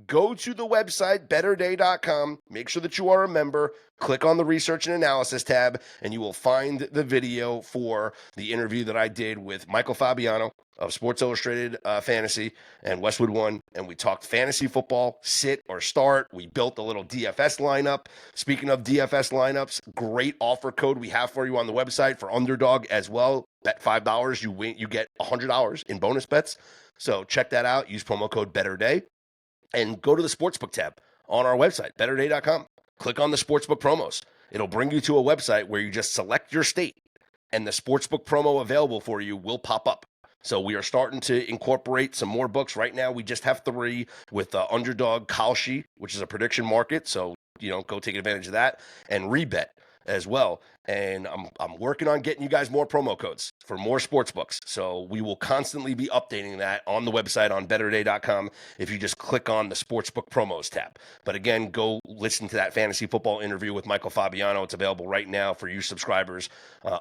Go to the website, betterday.com. Make sure that you are a member. Click on the research and analysis tab, and you will find the video for the interview that I did with Michael Fabiano of Sports Illustrated Fantasy and Westwood One. And we talked fantasy football, sit or start. We built a little DFS lineup. Speaking of DFS lineups, great offer code we have for you on the website for Underdog as well. Bet $5, you get $100 in bonus bets. So check that out. Use promo code BetterDay. And go to the Sportsbook tab on our website, betterday.com. Click on the Sportsbook promos. It'll bring you to a website where you just select your state, and the Sportsbook promo available for you will pop up. So we are starting to incorporate some more books. Right now, we just have 3 with Underdog Kalshi, which is a prediction market. So, go take advantage of that. And Rebet. as well. And I'm working on getting you guys more promo codes for more sports books. So we will constantly be updating that on the website on betterday.com if you just click on the sportsbook promos tab. But again, go listen to that fantasy football interview with Michael Fabiano. It's available right now for you subscribers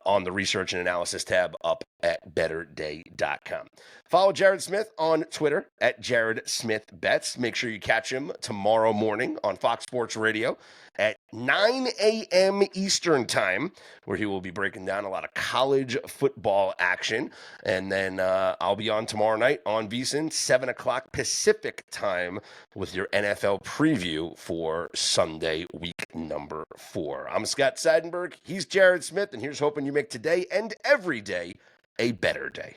on the research and analysis tab up at betterday.com. Follow Jared Smith on Twitter at Jared Smith Bets. Make sure you catch him tomorrow morning on Fox Sports Radio at 9 a.m. Eastern Time, where he will be breaking down a lot of college football action. And then I'll be on tomorrow night on VSiN, 7 o'clock Pacific Time, with your NFL preview for Sunday, week number 4. I'm Scott Seidenberg. He's Jared Smith, and here's hoping you make today and every day a better day.